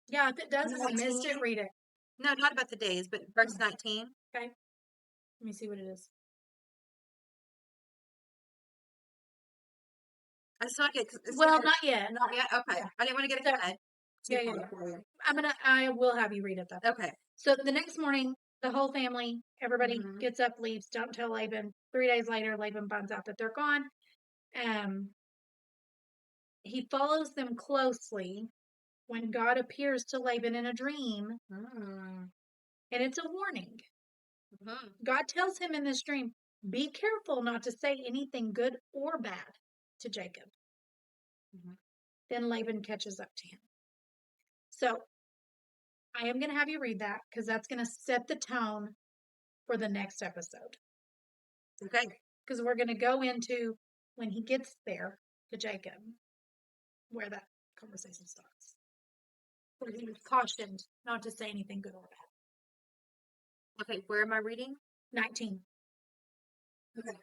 Yeah, if it does, I missed it, read it. No, not about the days, but verse 19. Okay. Let me see what it is. I just like it. Well, not yet. Not yet? Okay. Yeah. I didn't want to get ahead. Yeah. I will have you read it though. Okay. So the next morning, the whole family, everybody gets up, leaves, don't tell Laban. 3 days later, Laban finds out that they're gone. He follows them closely when God appears to Laban in a dream. And it's a warning. God tells him in this dream, Be careful not to say anything good or bad to Jacob. Mhm. Then Laban catches up to him. So I am going to have you read that because that's going to set the tone for the next episode. Okay. Because we're going to go into when he gets there to Jacob, where that conversation starts. Where he was cautioned not to say anything good or bad. Okay, where am I reading? 19. Okay.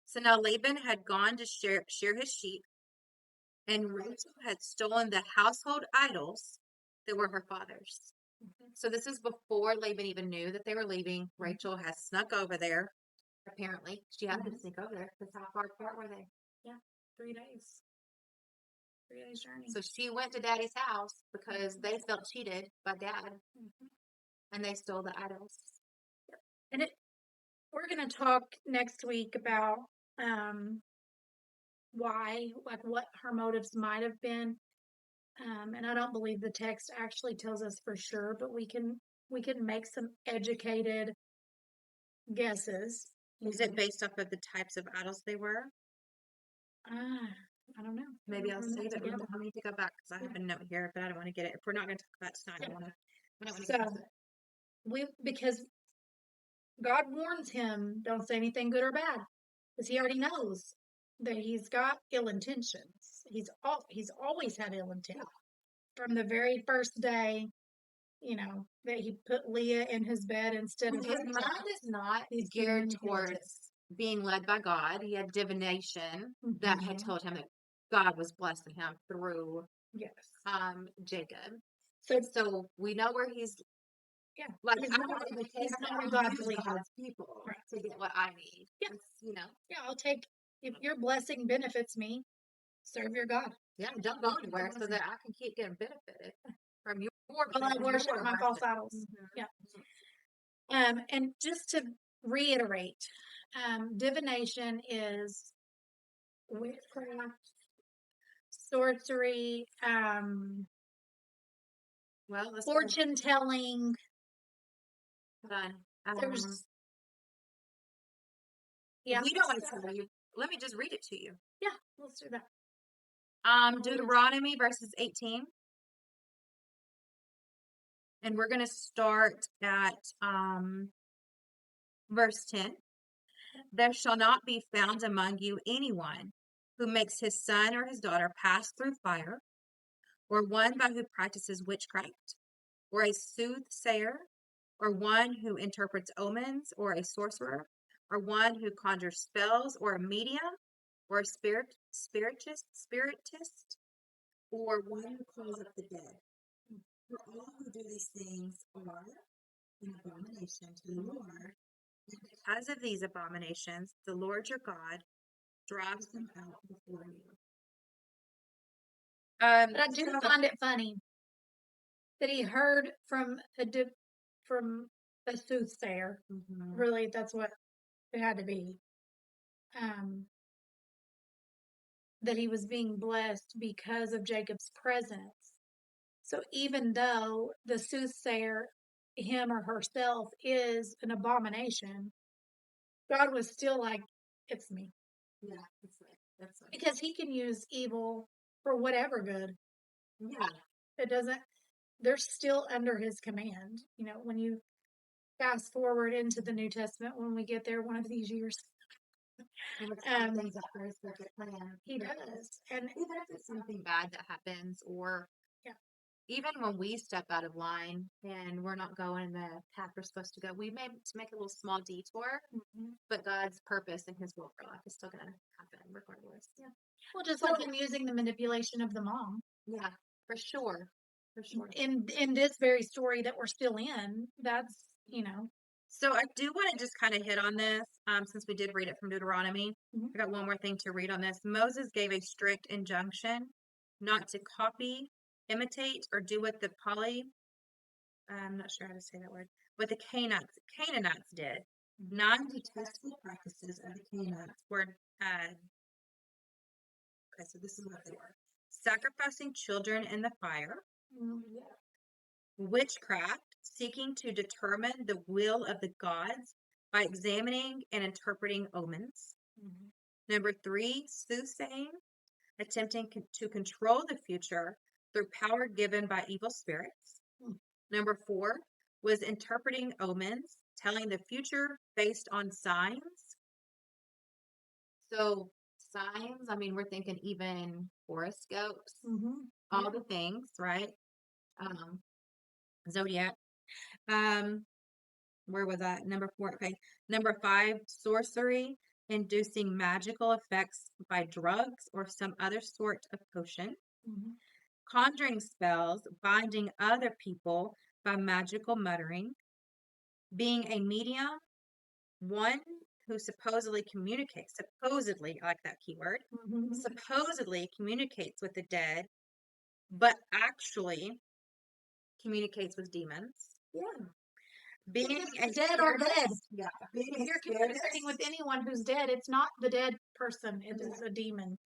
So now Laban had gone to shear his sheep, and Rachel had stolen the household idols that were her father's. So this is before Laban even knew that they were leaving. Rachel has snuck over there. Apparently, she had to sneak over there because how far apart were they? Yeah, 3 days. 3 days journey. So she went to Daddy's house because they felt cheated by Dad, and they stole the idols. And we're going to talk next week about why, like what her motives might have been. And I don't believe the text actually tells us for sure, but we can make some educated guesses. Was it based off of the types of idols they were? I don't know. Maybe I'll save it. I need to go back because I have a note here, but I don't want to get it. If we're not going to talk about it tonight, I don't want to get it. Because God warns him, don't say anything good or bad, because he already knows that he's got ill intentions. He's always had ill intent from the very first day. That he put Leah in his bed instead of his mind is not geared towards being led by God. He had divination that had told him that God was blessing him through Jacob. So we know where he's like he's not God's people to get what I need. I'll take if your blessing benefits me, serve your God. Yeah, don't go anywhere so that I can keep getting benefited from your I worship my false idols. And just to reiterate, divination is witchcraft, sorcery, fortune telling. We don't want to tell you. Let me just read it to you. Yeah, let's do that. Deuteronomy verses 18. And we're going to start at verse 10. There shall not be found among you anyone who makes his son or his daughter pass through fire, or one by who practices witchcraft, or a soothsayer, or one who interprets omens, or a sorcerer, or one who conjures spells, or a medium, or a spiritist, or one who calls up the dead. For all who do these things are an abomination to the Lord. And because of these abominations, the Lord your God drives them out before you. But I do find it funny that he heard from a soothsayer. Really, that's what it had to be. That he was being blessed because of Jacob's presence. So even though the soothsayer, him or herself, is an abomination, God was still like, it's me. Yeah, that's right. Because he can use evil for whatever good. Yeah. It doesn't, they're still under his command. When you fast forward into the New Testament, when we get there one of these years. Things up for his perfect plan. He does. And even if it's something bad that happens, or even when we step out of line and we're not going the path we're supposed to go, we may make a little small detour, but God's purpose and his will for life is still going to happen regardless. Yeah. Well, just like him using the manipulation of the mom. Yeah, for sure. In this very story that we're still in, that's, So I do want to just kind of hit on this, since we did read it from Deuteronomy. I got one more thing to read on this. Moses gave a strict injunction not to copy, imitate, or do what the I'm not sure how to say that word, what the Canaanites did. 9 detestable practices of the Canaanites were, okay, so this is what they were. Sacrificing children in the fire. Witchcraft, seeking to determine the will of the gods by examining and interpreting omens. Number 3, soothsaying, attempting to control the future through power given by evil spirits. Number 4 was interpreting omens, telling the future based on signs. So signs, I mean, we're thinking even horoscopes, all the things, right? Zodiac. Where was that? Number 4. Okay. Number 5, sorcery, inducing magical effects by drugs or some other sort of potion. Conjuring spells, binding other people by magical muttering. Being a medium, one who supposedly communicates, supposedly, I like that keyword, supposedly communicates with the dead, but actually communicates with demons. Yeah. Being a Dead or dead. Yeah. If you're communicating with anyone who's dead, it's not the dead person, it is a demon.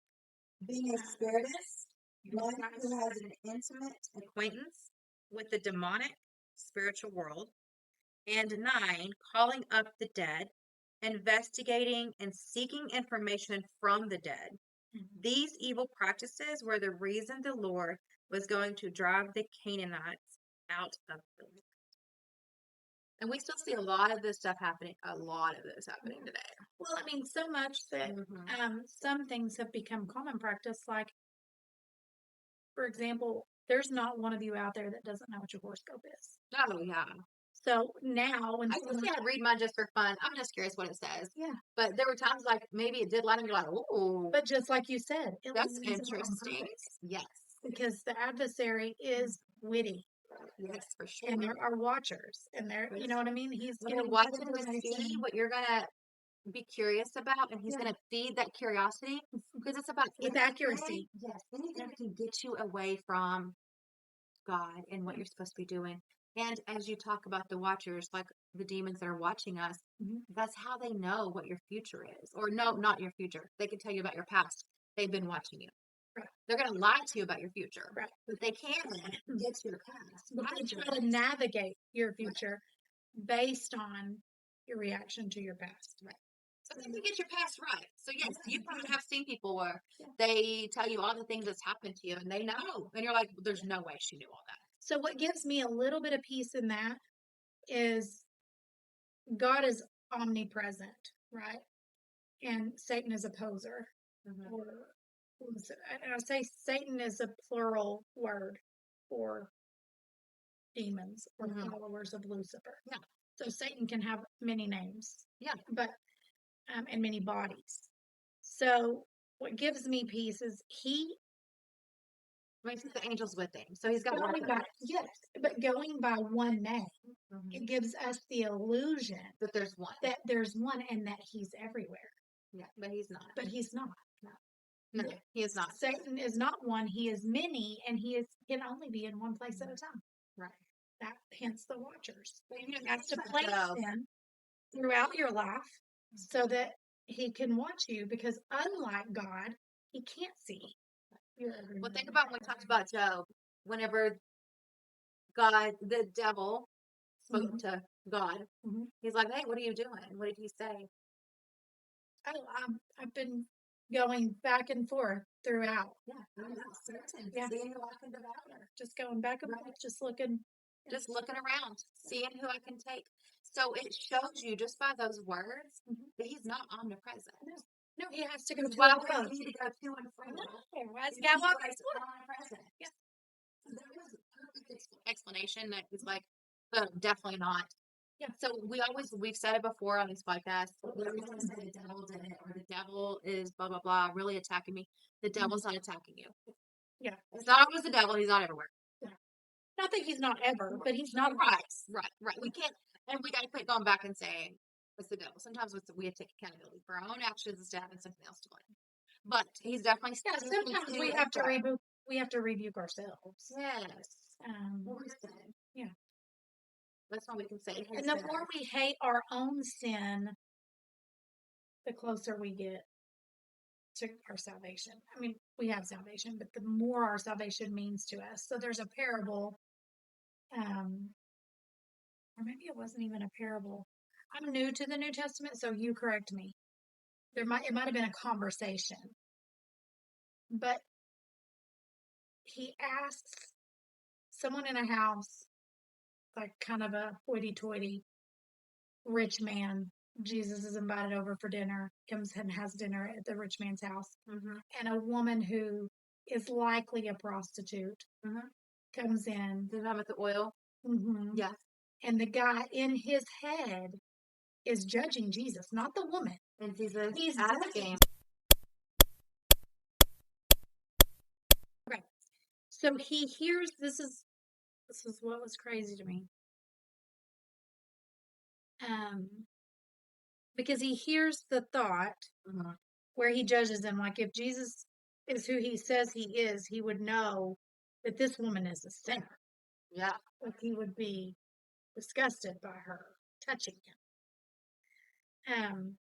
Being a spiritist, one who has an intimate acquaintance with the demonic spiritual world. And 9, calling up the dead, investigating and seeking information from the dead. These evil practices were the reason the Lord was going to drive the Canaanites out of the land. And we still see a lot of this stuff happening, today. Well, I mean, so much that some things have become common practice. Like, for example, there's not one of you out there that doesn't know what your horoscope is. Oh, yeah. So now, when I used to read mine just for fun. I'm just curious what it says. Yeah. But there were times like maybe it did line and you're like, oh. But just like you said, That's interesting. Yes. Because the adversary is witty. Yes, for sure. And there are watchers. And they're, you know what I mean? He's going to watch and see what you're going to be curious about, and he's going to feed that curiosity because it's about with accuracy. Yes, anything that can get you away from God and what you're supposed to be doing. And as you talk about the watchers, like the demons that are watching us, that's how they know what your future is. Or no, not your future. They can tell you about your past. They've been watching you. Right. They're going to lie to you about your future. Right. But they can't get to your past. But they try to navigate your future based on your reaction to your past. Right. So then you get your past right. So yes, you probably have seen people where they tell you all the things that's happened to you and they know. And you're like, well, there's no way she knew all that. So what gives me a little bit of peace in that is God is omnipresent, right? And Satan is a poser. Or, and I say Satan is a plural word for demons or followers of Lucifer. Yeah. So Satan can have many names. Yeah. But and many bodies. So what gives me peace is he the angels with him. So he's got yes, but going by one name, it gives us the illusion that there's one. That there's one and that he's everywhere. Yeah, but he's not. But he's not. No, he is not. Satan is not one, he is many, and can only be in one place at a time. Right. That hence the watchers. But you have to place them throughout your life so that he can watch you, because unlike God, he can't see. Well, think about when we talked about Job. Whenever God, the devil, spoke to God, he's like, "Hey, what are you doing?" What did he say? Oh, I've been going back and forth throughout. Yeah, I'm not certain. Yeah. Seeing who I can devour. Just going back and forth, just looking around, seeing who I can take. So it shows you just by those words that he's not omnipresent. No, he has to go to and fro. He need to go to and fro. He's omnipresent. Yeah. So there was a perfect explanation that is like, definitely not. Yeah. So we've said it before on this podcast. The reason I say the devil did it, or the devil is blah blah blah, really attacking me. The devil's not attacking you. Yeah. It's not always the devil. He's not everywhere. Yeah. Not that he's not ever, but he's not right. We can't, and we got to quit going back and saying it's the devil. Sometimes we have to take accountability for our own actions instead of having something else to blame. But he's definitely sometimes we have to rebuke. We have to rebuke ourselves. Yes. Yeah. That's what we can say. And the more we hate our own sin, the closer we get to our salvation. I mean, we have salvation, but the more our salvation means to us. So there's a parable, or maybe it wasn't even a parable. I'm new to the New Testament, so you correct me. It might have been a conversation, but he asks someone in a house, like kind of a hoity-toity rich man. Jesus is invited over for dinner, comes and has dinner at the rich man's house, and a woman who is likely a prostitute comes in. Did have with the oil? Yeah. And the guy in his head is judging Jesus, not the woman. And Jesus He's asking. Okay. So he hears this is what was crazy to me. Because he hears the thought where he judges him. Like if Jesus is who he says he is, he would know that this woman is a sinner. Yeah. Like he would be disgusted by her touching him.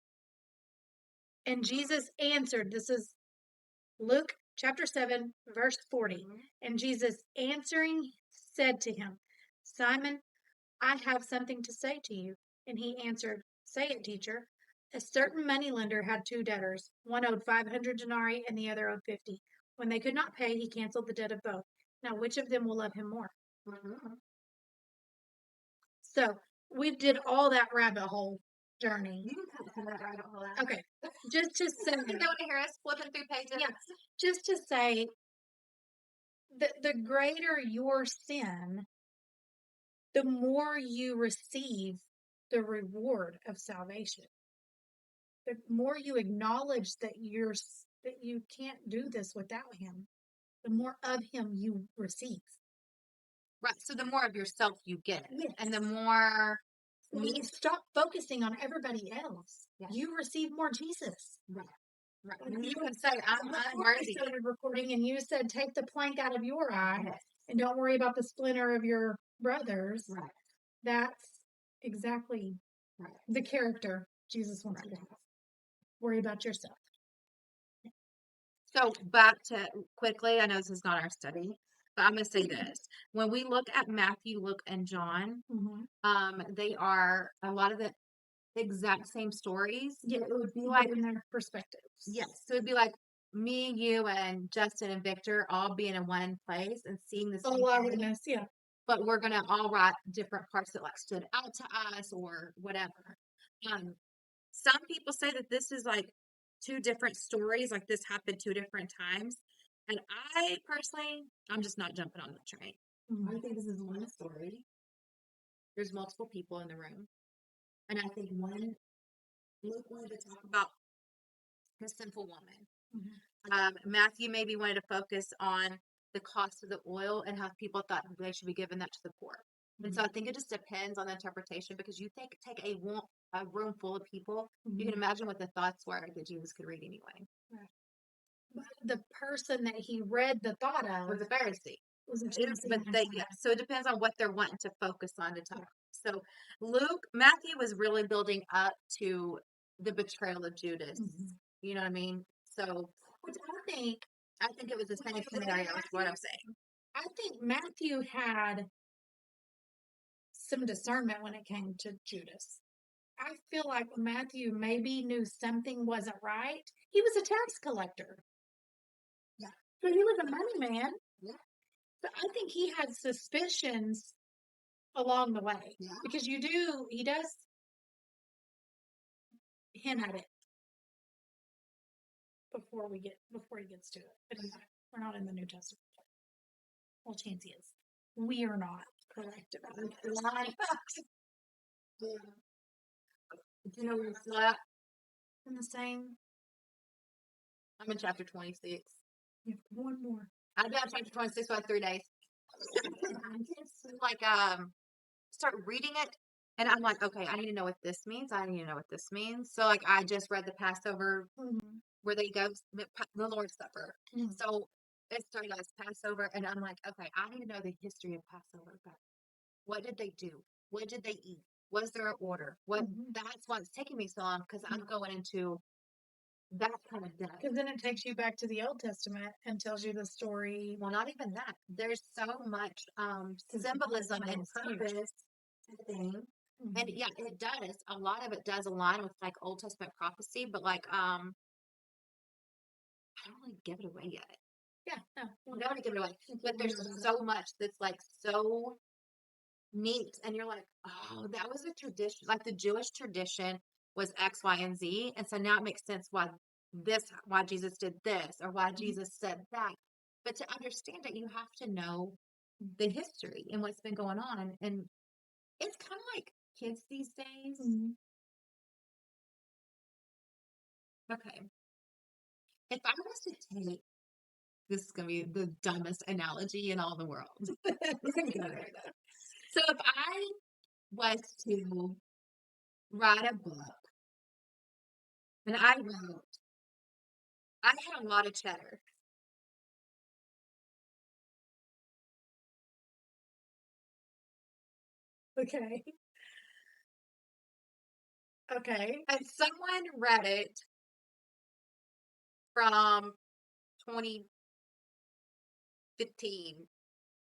And Jesus answered, this is Luke chapter 7, verse 40. And Jesus answering said to him, Simon, I have something to say to you. And he answered, Say it, teacher. A certain moneylender had two debtors. One owed 500 denarii and the other owed 50. When they could not pay, he canceled the debt of both. Now, which of them will love him more? So we did all that rabbit hole journey. You can cut that rabbit hole out. Okay. Just to say. You don't want to hear us flipping through pages? Yeah. Just to say that the greater your sin, the more you receive the reward of salvation. The more you acknowledge that you can't do this without him, the more of him you receive. Right. So the more of yourself you get, yes. And the more you stop focusing on everybody else. Yes. You receive more Jesus. Right. Right. And you can say, I'm worthy. Started recording, and you said, take the plank out of your eye, yes. And don't worry about the splinter of your brother's. Right. That's exactly the character Jesus wants you to have. Worry about yourself. So back to quickly, I know this is not our study, but I'm going to say this. When we look at Matthew, Luke, and John, they are a lot of the exact same stories. Yeah, it would be like in their perspectives. Yes. So it'd be like me, you, and Justin and Victor all being in one place and seeing this. Oh, eyewitness, yeah. But we're going to all write different parts that like stood out to us or whatever. Some people say that this is like two different stories, like this happened two different times. And I personally, I'm just not jumping on the train. I think this is one story. There's multiple people in the room. And I think Luke wanted to talk about the sinful woman. Matthew maybe wanted to focus on the cost of the oil and how people thought they should be giving that to the poor. And so I think it just depends on the interpretation, because you take a room full of people, you can imagine what the thoughts were that Jesus could read anyway. Right. But the person that he read the thought of was a Pharisee. Yeah. So it depends on what they're wanting to focus on to talk. So Matthew was really building up to the betrayal of Judas. You know what I mean? So, which I think it was the same scenario is what I'm saying. I think Matthew had some discernment when it came to Judas. I feel like Matthew maybe knew something wasn't right. He was a tax collector. Yeah. So he was a money man. Yeah. So I think he had suspicions along the way. Yeah. Because he does hint at it before he gets to it. But we're not in the New Testament. Well, chance he is. We are not correct about it. Yeah. Do you know where it's at? In the same. I'm in chapter 26. You have one more. I've been on chapter 26 for like 3 days. Like, start reading it, and I'm like, okay, I need to know what this means. I need to know what this means. So, like, I just read the Passover where they go, the Lord's Supper. So, it started as Passover, and I'm like, okay, I need to know the history of Passover. What did they do? What did they eat? Was there an order? That's why it's taking me so long, because I'm going into that kind of depth. Because then it takes you back to the Old Testament and tells you the story. Well, not even that. There's so much symbolism and purpose, I think, And yeah, it does. A lot of it does align with like Old Testament prophecy, but like I don't really give it away yet. Yeah, no. I don't want to give it away. But there's so much that's like so neat. And you're like, oh, that was a tradition. Like the Jewish tradition was X, Y, and Z. And so now it makes sense why Jesus did this or why Jesus said that. But to understand it, you have to know the history and what's been going on. And it's kind of like kids these days. Okay. If I was to take, this is going to be the dumbest analogy in all the world. So if I was to write a book and I had a lot of cheddar. Okay. Okay. And someone read it from 2015,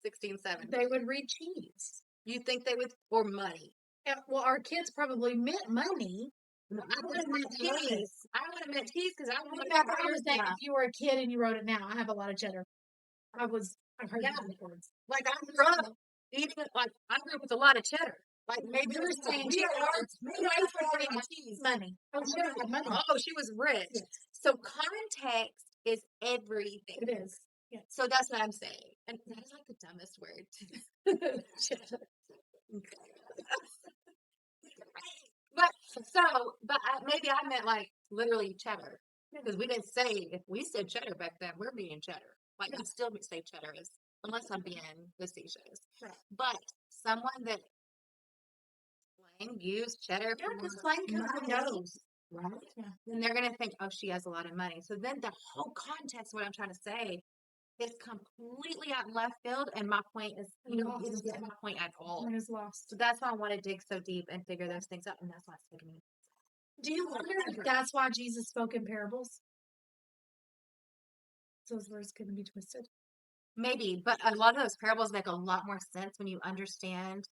16, 17. They would read cheese. You think they would, or money? Yeah, well, our kids probably meant money. I would have meant cheese. I would have meant cheese because I would have if you were a kid and you wrote it now. I have a lot of cheddar. I heard words. Like I grew up eating, like I grew up with a lot of cheddar. Like maybe You were saying cheese. Money. Oh, she had money. Oh, she was rich. Yes. So context is everything. It is. Yeah. So that's what I'm saying. And that is like the dumbest word. but maybe I meant like literally cheddar. Because we didn't say, if we said cheddar back then, we're being cheddar. Like I still say cheddar is, unless I'm being facetious. Right. But someone that use cheddar for slang knows. Right? Yeah. Then they're gonna think, oh, she has a lot of money. So then the whole context of what I'm trying to say is completely out in left field, and my point is you don't even get my point at all. It is lost. So that's why I want to dig so deep and figure those things out, and that's why it's taking me. Do you wonder if that's why Jesus spoke in parables? Those words couldn't be twisted. Maybe, but a lot of those parables make a lot more sense when you understand,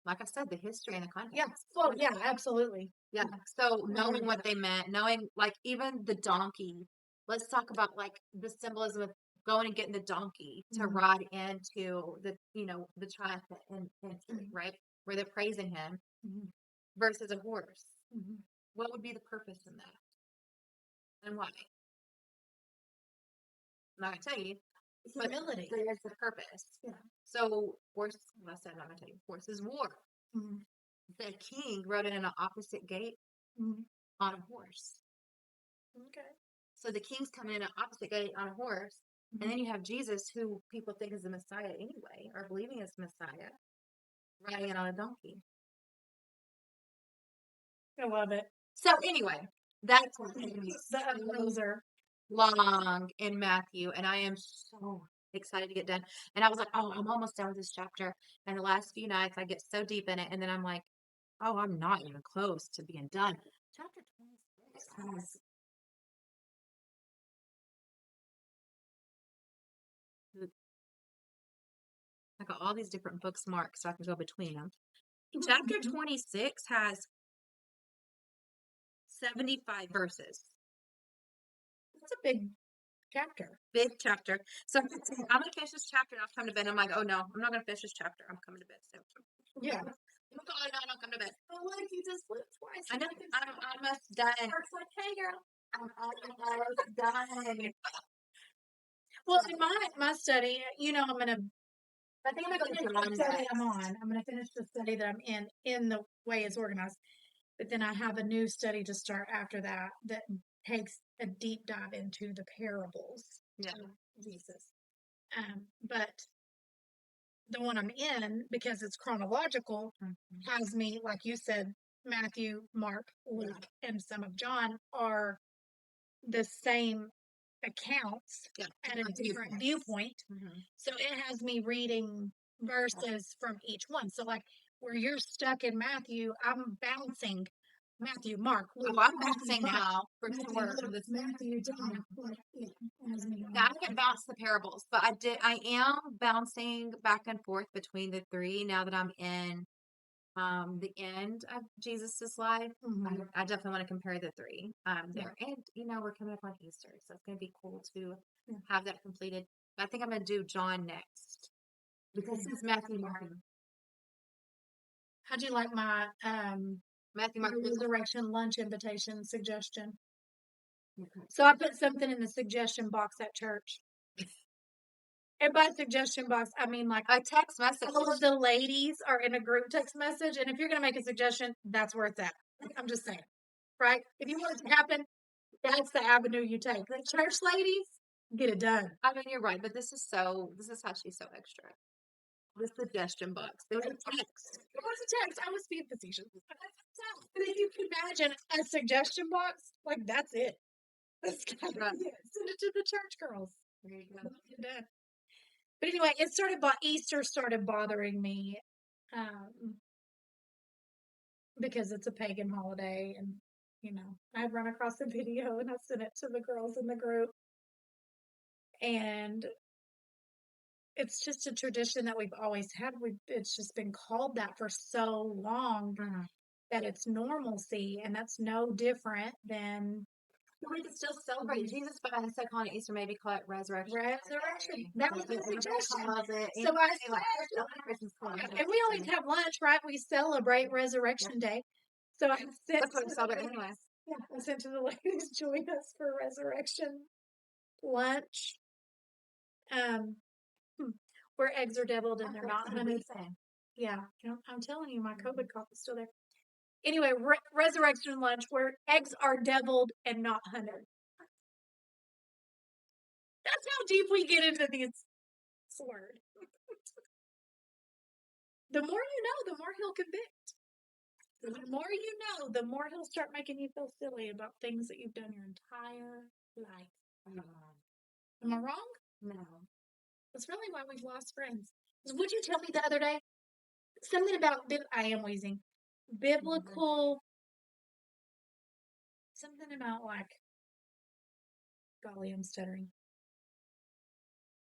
like I said, the history and the context. Yeah. Well, yeah, absolutely. Yeah. So knowing what they meant, knowing like even the donkey. Let's talk about like the symbolism of going and getting the donkey to ride into the triumphant entry, right? Where they're praising him versus a horse. What would be the purpose in that? And why? I'm not gonna tell you. Humility. There's the purpose. Yeah. So horse, well, I said I'm not gonna tell you. Horse is war. The king rode in an opposite gate on a horse. Okay. So the king's coming in an opposite gate on a horse, and then you have Jesus, who people think is the Messiah anyway, or believing is Messiah, riding in on a donkey. I love it. So anyway, that's what those are long in Matthew, and I am so excited to get done. And I was like, oh, I'm almost done with this chapter. And the last few nights, I get so deep in it, and then I'm like, oh, I'm not even close to being done. Chapter 26 has I got all these different books marked so I can go between them. Chapter 26 has 75 verses. That's a big chapter. Big chapter. So I'm going to finish this chapter and I'll come to bed. I'm like, oh no, I'm not going to finish this chapter. I'm coming to bed. So. Yeah. I'm calling out, I'll come to bed. Oh, like you just flipped twice. I know. I'm almost done. It's like, hey, girl. I'm almost done. Well, in my study, I'm going to I think I'm going to finish the study I'm on. I'm going to finish the study that I'm in the way it's organized. But then I have a new study to start after that takes a deep dive into the parables of Jesus. But the one I'm in, because it's chronological, has me, like you said, Matthew, Mark, Luke, and some of John are the same accounts at a different viewpoint. So it has me reading verses from each one. So like where you're stuck in Matthew, I'm bouncing Matthew, Mark, Luke. Oh, I'm bouncing now for sure. Matthew, John. I haven't bounced the parables, but I am bouncing back and forth between the three now that I'm in the end of Jesus's life. Mhm. I definitely want to compare the three there. And, we're coming up on Easter, so it's going to be cool to have that completed. But I think I'm going to do John next because this is Matthew, Mark, How'd you like my Matthew, Mark, resurrection lunch invitation suggestion? Okay. So I put something in the suggestion box at church. And by suggestion box, I mean like a text message. all of the ladies are in a group text message, and if you're going to make a suggestion, that's where it's at. I'm just saying, right? If you want it to happen, that's the avenue you take. The church ladies, get it done. I mean, you're right, but this is how she's so extra. The suggestion box. There was a text. It was a text. I was being facetious. But if you can imagine a suggestion box, like that's it. That's kind of it. Send it to the church girls. There you go. Done. But anyway, Easter started bothering me because it's a pagan holiday, and I'd run across a video and I sent it to the girls in the group, and it's just a tradition that we've always had. It's just been called that for so long that it's normalcy, and that's no different than. We can still celebrate Jesus, but instead of calling it Easter, maybe call it Resurrection. Resurrection. That was the suggestion. So I said, and we always have lunch, right? We celebrate Resurrection Day. So I sent. That's what we celebrate anyway. Yeah, I sent to the ladies, join us for Resurrection lunch. Where eggs are deviled and they're not hunted. Yeah, I'm telling you, my COVID cough is still there. Anyway, resurrection lunch where eggs are deviled and not hunted. That's how deep we get into this word. The more you know, the more he'll convict. The more you know, the more he'll start making you feel silly about things that you've done your entire life. Am I wrong? No. That's really why we've lost friends. Would you tell me the other day something about I am wheezing biblical? Something about golly, I'm stuttering.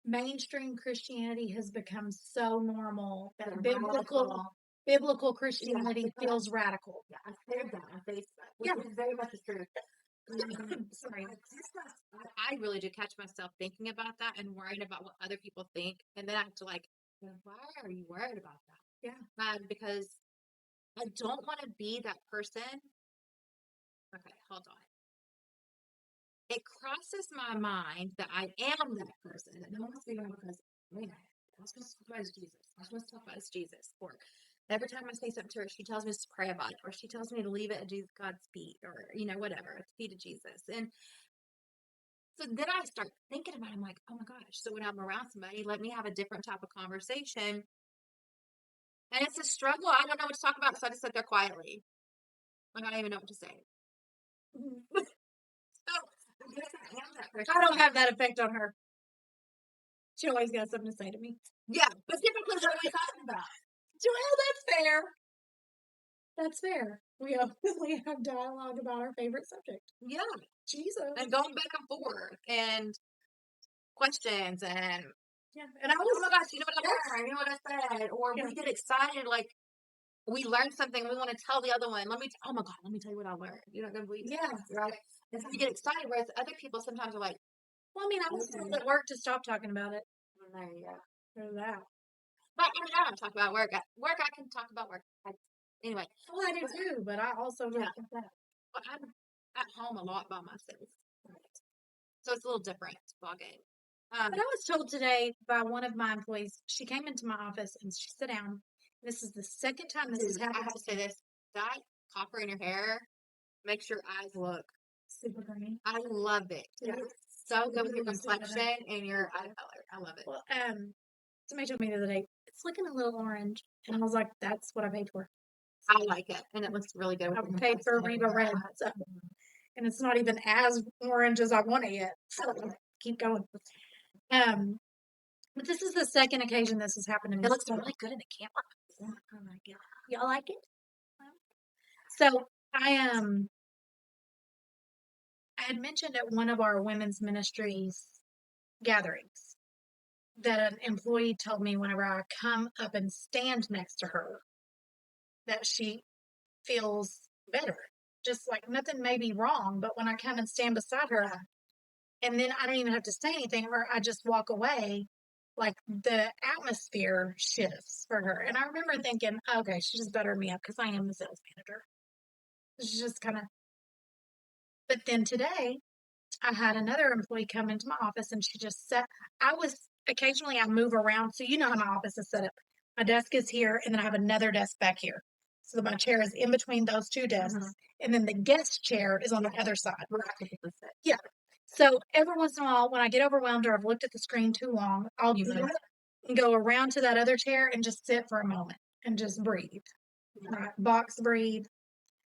Mainstream Christianity has become so normal that biblical Christianity feels radical. Yeah, I shared that on Facebook, which is very much the truth. Sorry. I really do catch myself thinking about that and worrying about what other people think, and then I have to why are you worried about that? Yeah, because I don't want to be that person. Okay, hold on. It crosses my mind that I am that person. That no one wants to be around because, man, I was supposed to talk about Jesus. I was supposed to talk about Jesus. Or every time I say something to her, she tells me to pray about it, or she tells me to leave it at God's feet, or whatever, at the feet of Jesus. And so then I start thinking about it. I'm like, oh my gosh. So when I'm around somebody, let me have a different type of conversation. And it's a struggle. I don't know what to talk about, so I just sit there quietly. I don't even know what to say. I don't have that effect on her. She always got something to say to me. Yeah, but typically what are we talking about? Well, that's fair. That's fair. We obviously have dialogue about our favorite subject. Yeah. Jesus. And going back and forth and questions and and I was, oh my gosh, you know what I learned? You know what I said? Or we get excited like we learned something and we want to tell the other one. Oh my God, let me tell you what I learned. You're not gonna believe it. Yeah. Right? And so you get excited, whereas other people sometimes are like, well, I mean, I was told at work to stop talking about it. There you go. There's that. But I don't talk about work. At work, I can talk about work. Anyway. Well, I do too, but I also don't think that. But I'm at home a lot by myself. Right. So it's a little different ballgame. But I was told today by one of my employees, she came into my office and she sat down. This is the second time this has happened. I have to say this. That copper in your hair makes your eyes look super green. I love it. Yeah. It's so good with your complexion and your eye color. I love it. Well, somebody told me the other day, it's looking a little orange. And I was like, that's what I paid for. I like it. And it looks really good. I paid for Reba Red. So. And it's not even as orange as I want it yet. So keep going. But this is the second occasion this has happened to me. It looks really good in the camera. Oh my God. Y'all like it? So I had mentioned at one of our women's ministries gatherings that an employee told me whenever I come up and stand next to her that she feels better. Just like nothing may be wrong, but when I come and stand beside her, and then I don't even have to say anything, or I just walk away, like the atmosphere shifts for her. And I remember thinking, okay, she just buttered me up because I am the sales manager. She's just kind of. But then today, I had another employee come into my office, and she just sat. Occasionally I move around, so you know how my office is set up. My desk is here, and then I have another desk back here. So my chair is in between those two desks, and then the guest chair is on the other side. Yeah. So every once in a while, when I get overwhelmed or I've looked at the screen too long, I'll get up and go around to that other chair and just sit for a moment and just breathe. Right. Box breathe.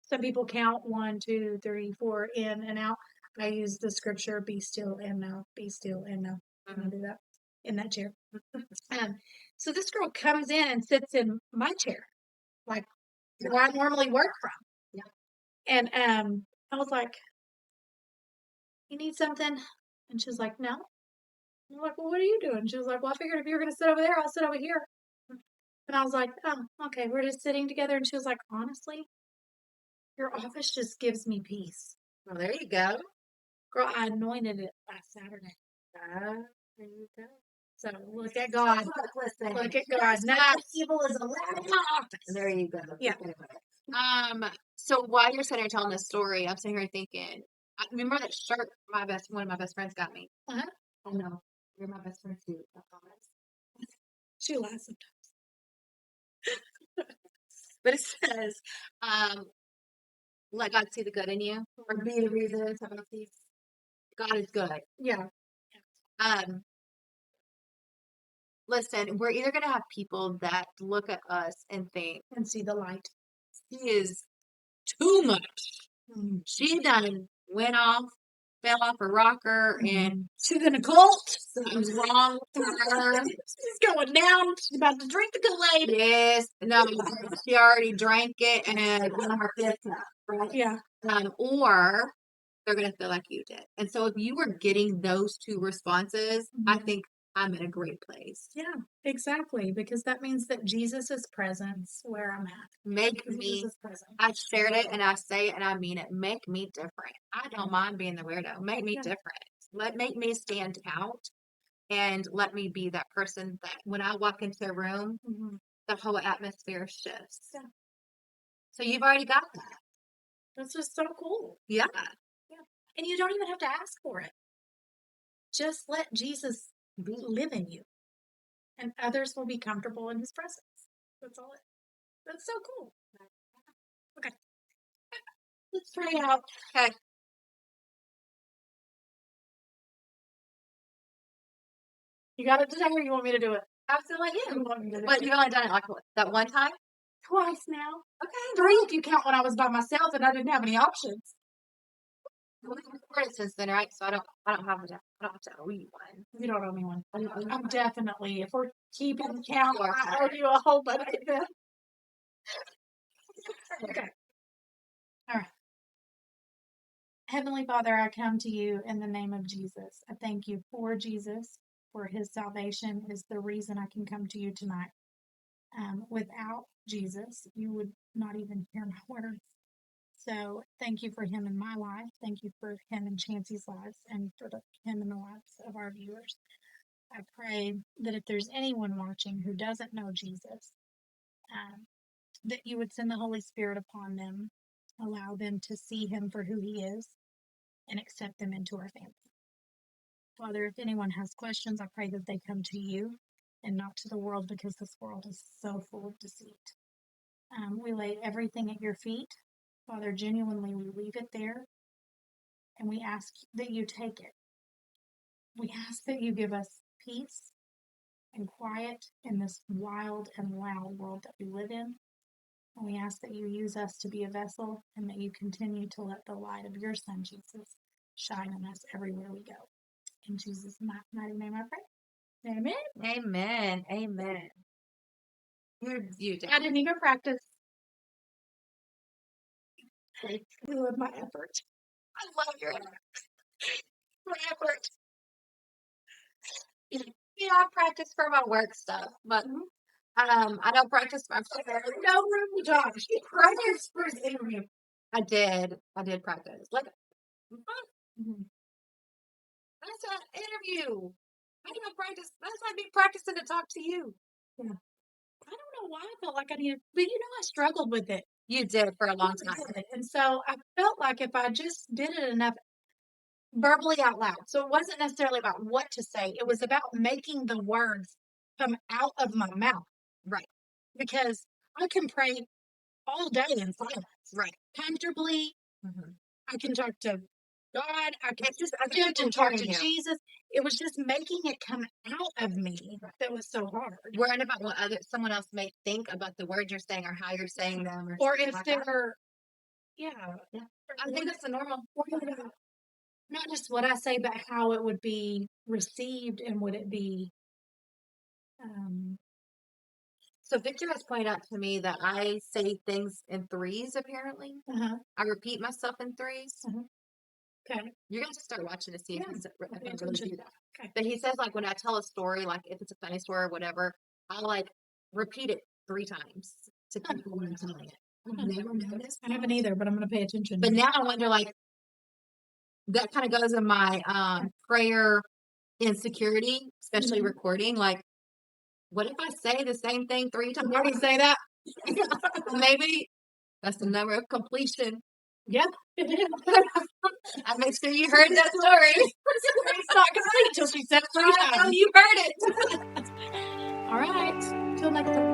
Some people count 1, 2, 3, 4 in and out. I use the scripture, be still and know, be still and know. I'm going to do that in that chair. So this girl comes in and sits in my chair, like where I normally work from. Yeah. And I was like, you need something? And she's like, no. I'm like, well, what are you doing? She was like, well, I figured if you were going to sit over there, I'll sit over here. And I was like, oh, okay, we're just sitting together. And she was like, honestly, your office just gives me peace. Well, there you go. Girl, I anointed it last Saturday. There you go. So look at God. Look at God. Not evil is allowed in my office. There you go. Yeah. So while you're sitting here telling this story, I'm sitting here thinking, I remember that shirt one of my best friends got me. Uh-huh. I know. You're my best friend too. I promise. She laughs sometimes. But it says, let God see the good in you, or be the reason someone sees God is good. Yeah. Listen, we're either going to have people that look at us and think, And see the light. she is too much. She done fell off a rocker, and she's in a cult. Something's wrong with her. She's going down. She's about to drink the Kool-Aid. Yes. No, she already drank it and on her fifth cup, right? Yeah. Or they're going to feel like you did. And so if you were getting those two responses, I think I'm in a great place. Yeah, exactly. Because that means that Jesus' presence where I'm at. Make me, I shared it and I say it and I mean it. Make me different. I don't mind being the weirdo. Make me different. Make me stand out. And let me be that person that when I walk into a room, the whole atmosphere shifts. Yeah. So you've already got that. That's just so cool. Yeah. Yeah. And you don't even have to ask for it. Just let Jesus live in you. And others will be comfortable in his presence. That's all. That's so cool. Okay. Let's pray out. Okay. You got it today, or you want me to do it? Absolutely. You want me to do But it? you've only done it like that one time? Twice now. Okay. 3 if you count when I was by myself and I didn't have any options. Well, we've recorded since then, right? So I don't have to owe you one. You don't owe me one. I'm definitely, if we're keeping count, I owe you a whole bunch of them. Okay. All right. Heavenly Father, I come to you in the name of Jesus. I thank you for Jesus, for his salvation is the reason I can come to you tonight. Without Jesus, you would not even hear my words. So thank you for him in my life. Thank you for him in Chancey's lives and for him in the lives of our viewers. I pray that if there's anyone watching who doesn't know Jesus, that you would send the Holy Spirit upon them, allow them to see him for who he is, and accept them into our family. Father, if anyone has questions, I pray that they come to you and not to the world, because this world is so full of deceit. We lay everything at your feet. Father, genuinely, we leave it there, and we ask that you take it. We ask that you give us peace and quiet in this wild and loud world that we live in. And we ask that you use us to be a vessel, and that you continue to let the light of your Son, Jesus, shine on us everywhere we go. In Jesus' mighty name I pray. Amen. Amen. Amen. You did. I didn't even practice. I love my effort. I love your effort. My effort. Yeah, I practice for my work stuff, but I don't practice my No room to talk. She practiced for his interview. I did practice. Like, that's an interview. I don't practice. That's like me practicing to talk to you. Yeah. I don't know why I felt like I needed, but I struggled with it. You did for a long time. And so I felt like if I just did it enough verbally out loud, so it wasn't necessarily about what to say, it was about making the words come out of my mouth. Right. Because I can pray all day in silence. Right. Comfortably. Mm-hmm. I can talk to God. I can talk to Jesus. It was just making it come out of me that was so hard. Worrying about what someone else may think about the words you're saying or how you're saying them. Or if they're, I think that's the normal. Not just what I say, but how it would be received and would it be. So Victor has pointed out to me that I say things in threes, apparently. Uh-huh. I repeat myself in threes. Uh-huh. Okay. You're going to start watching to see if he's really do that. Okay. But he says, like, when I tell a story, like, if it's a funny story or whatever, I'll, like, repeat it 3 times to people when I'm telling it. I've never noticed. I haven't either, but I'm going to pay attention. But now I wonder, like, that kind of goes in my prayer insecurity, especially recording. Like, what if I say the same thing 3 times? Why do you say that? Maybe that's the number of completion. Yeah. I make sure you heard that story. It's not complete until she said it 3 times. You heard it. All right. Till next time.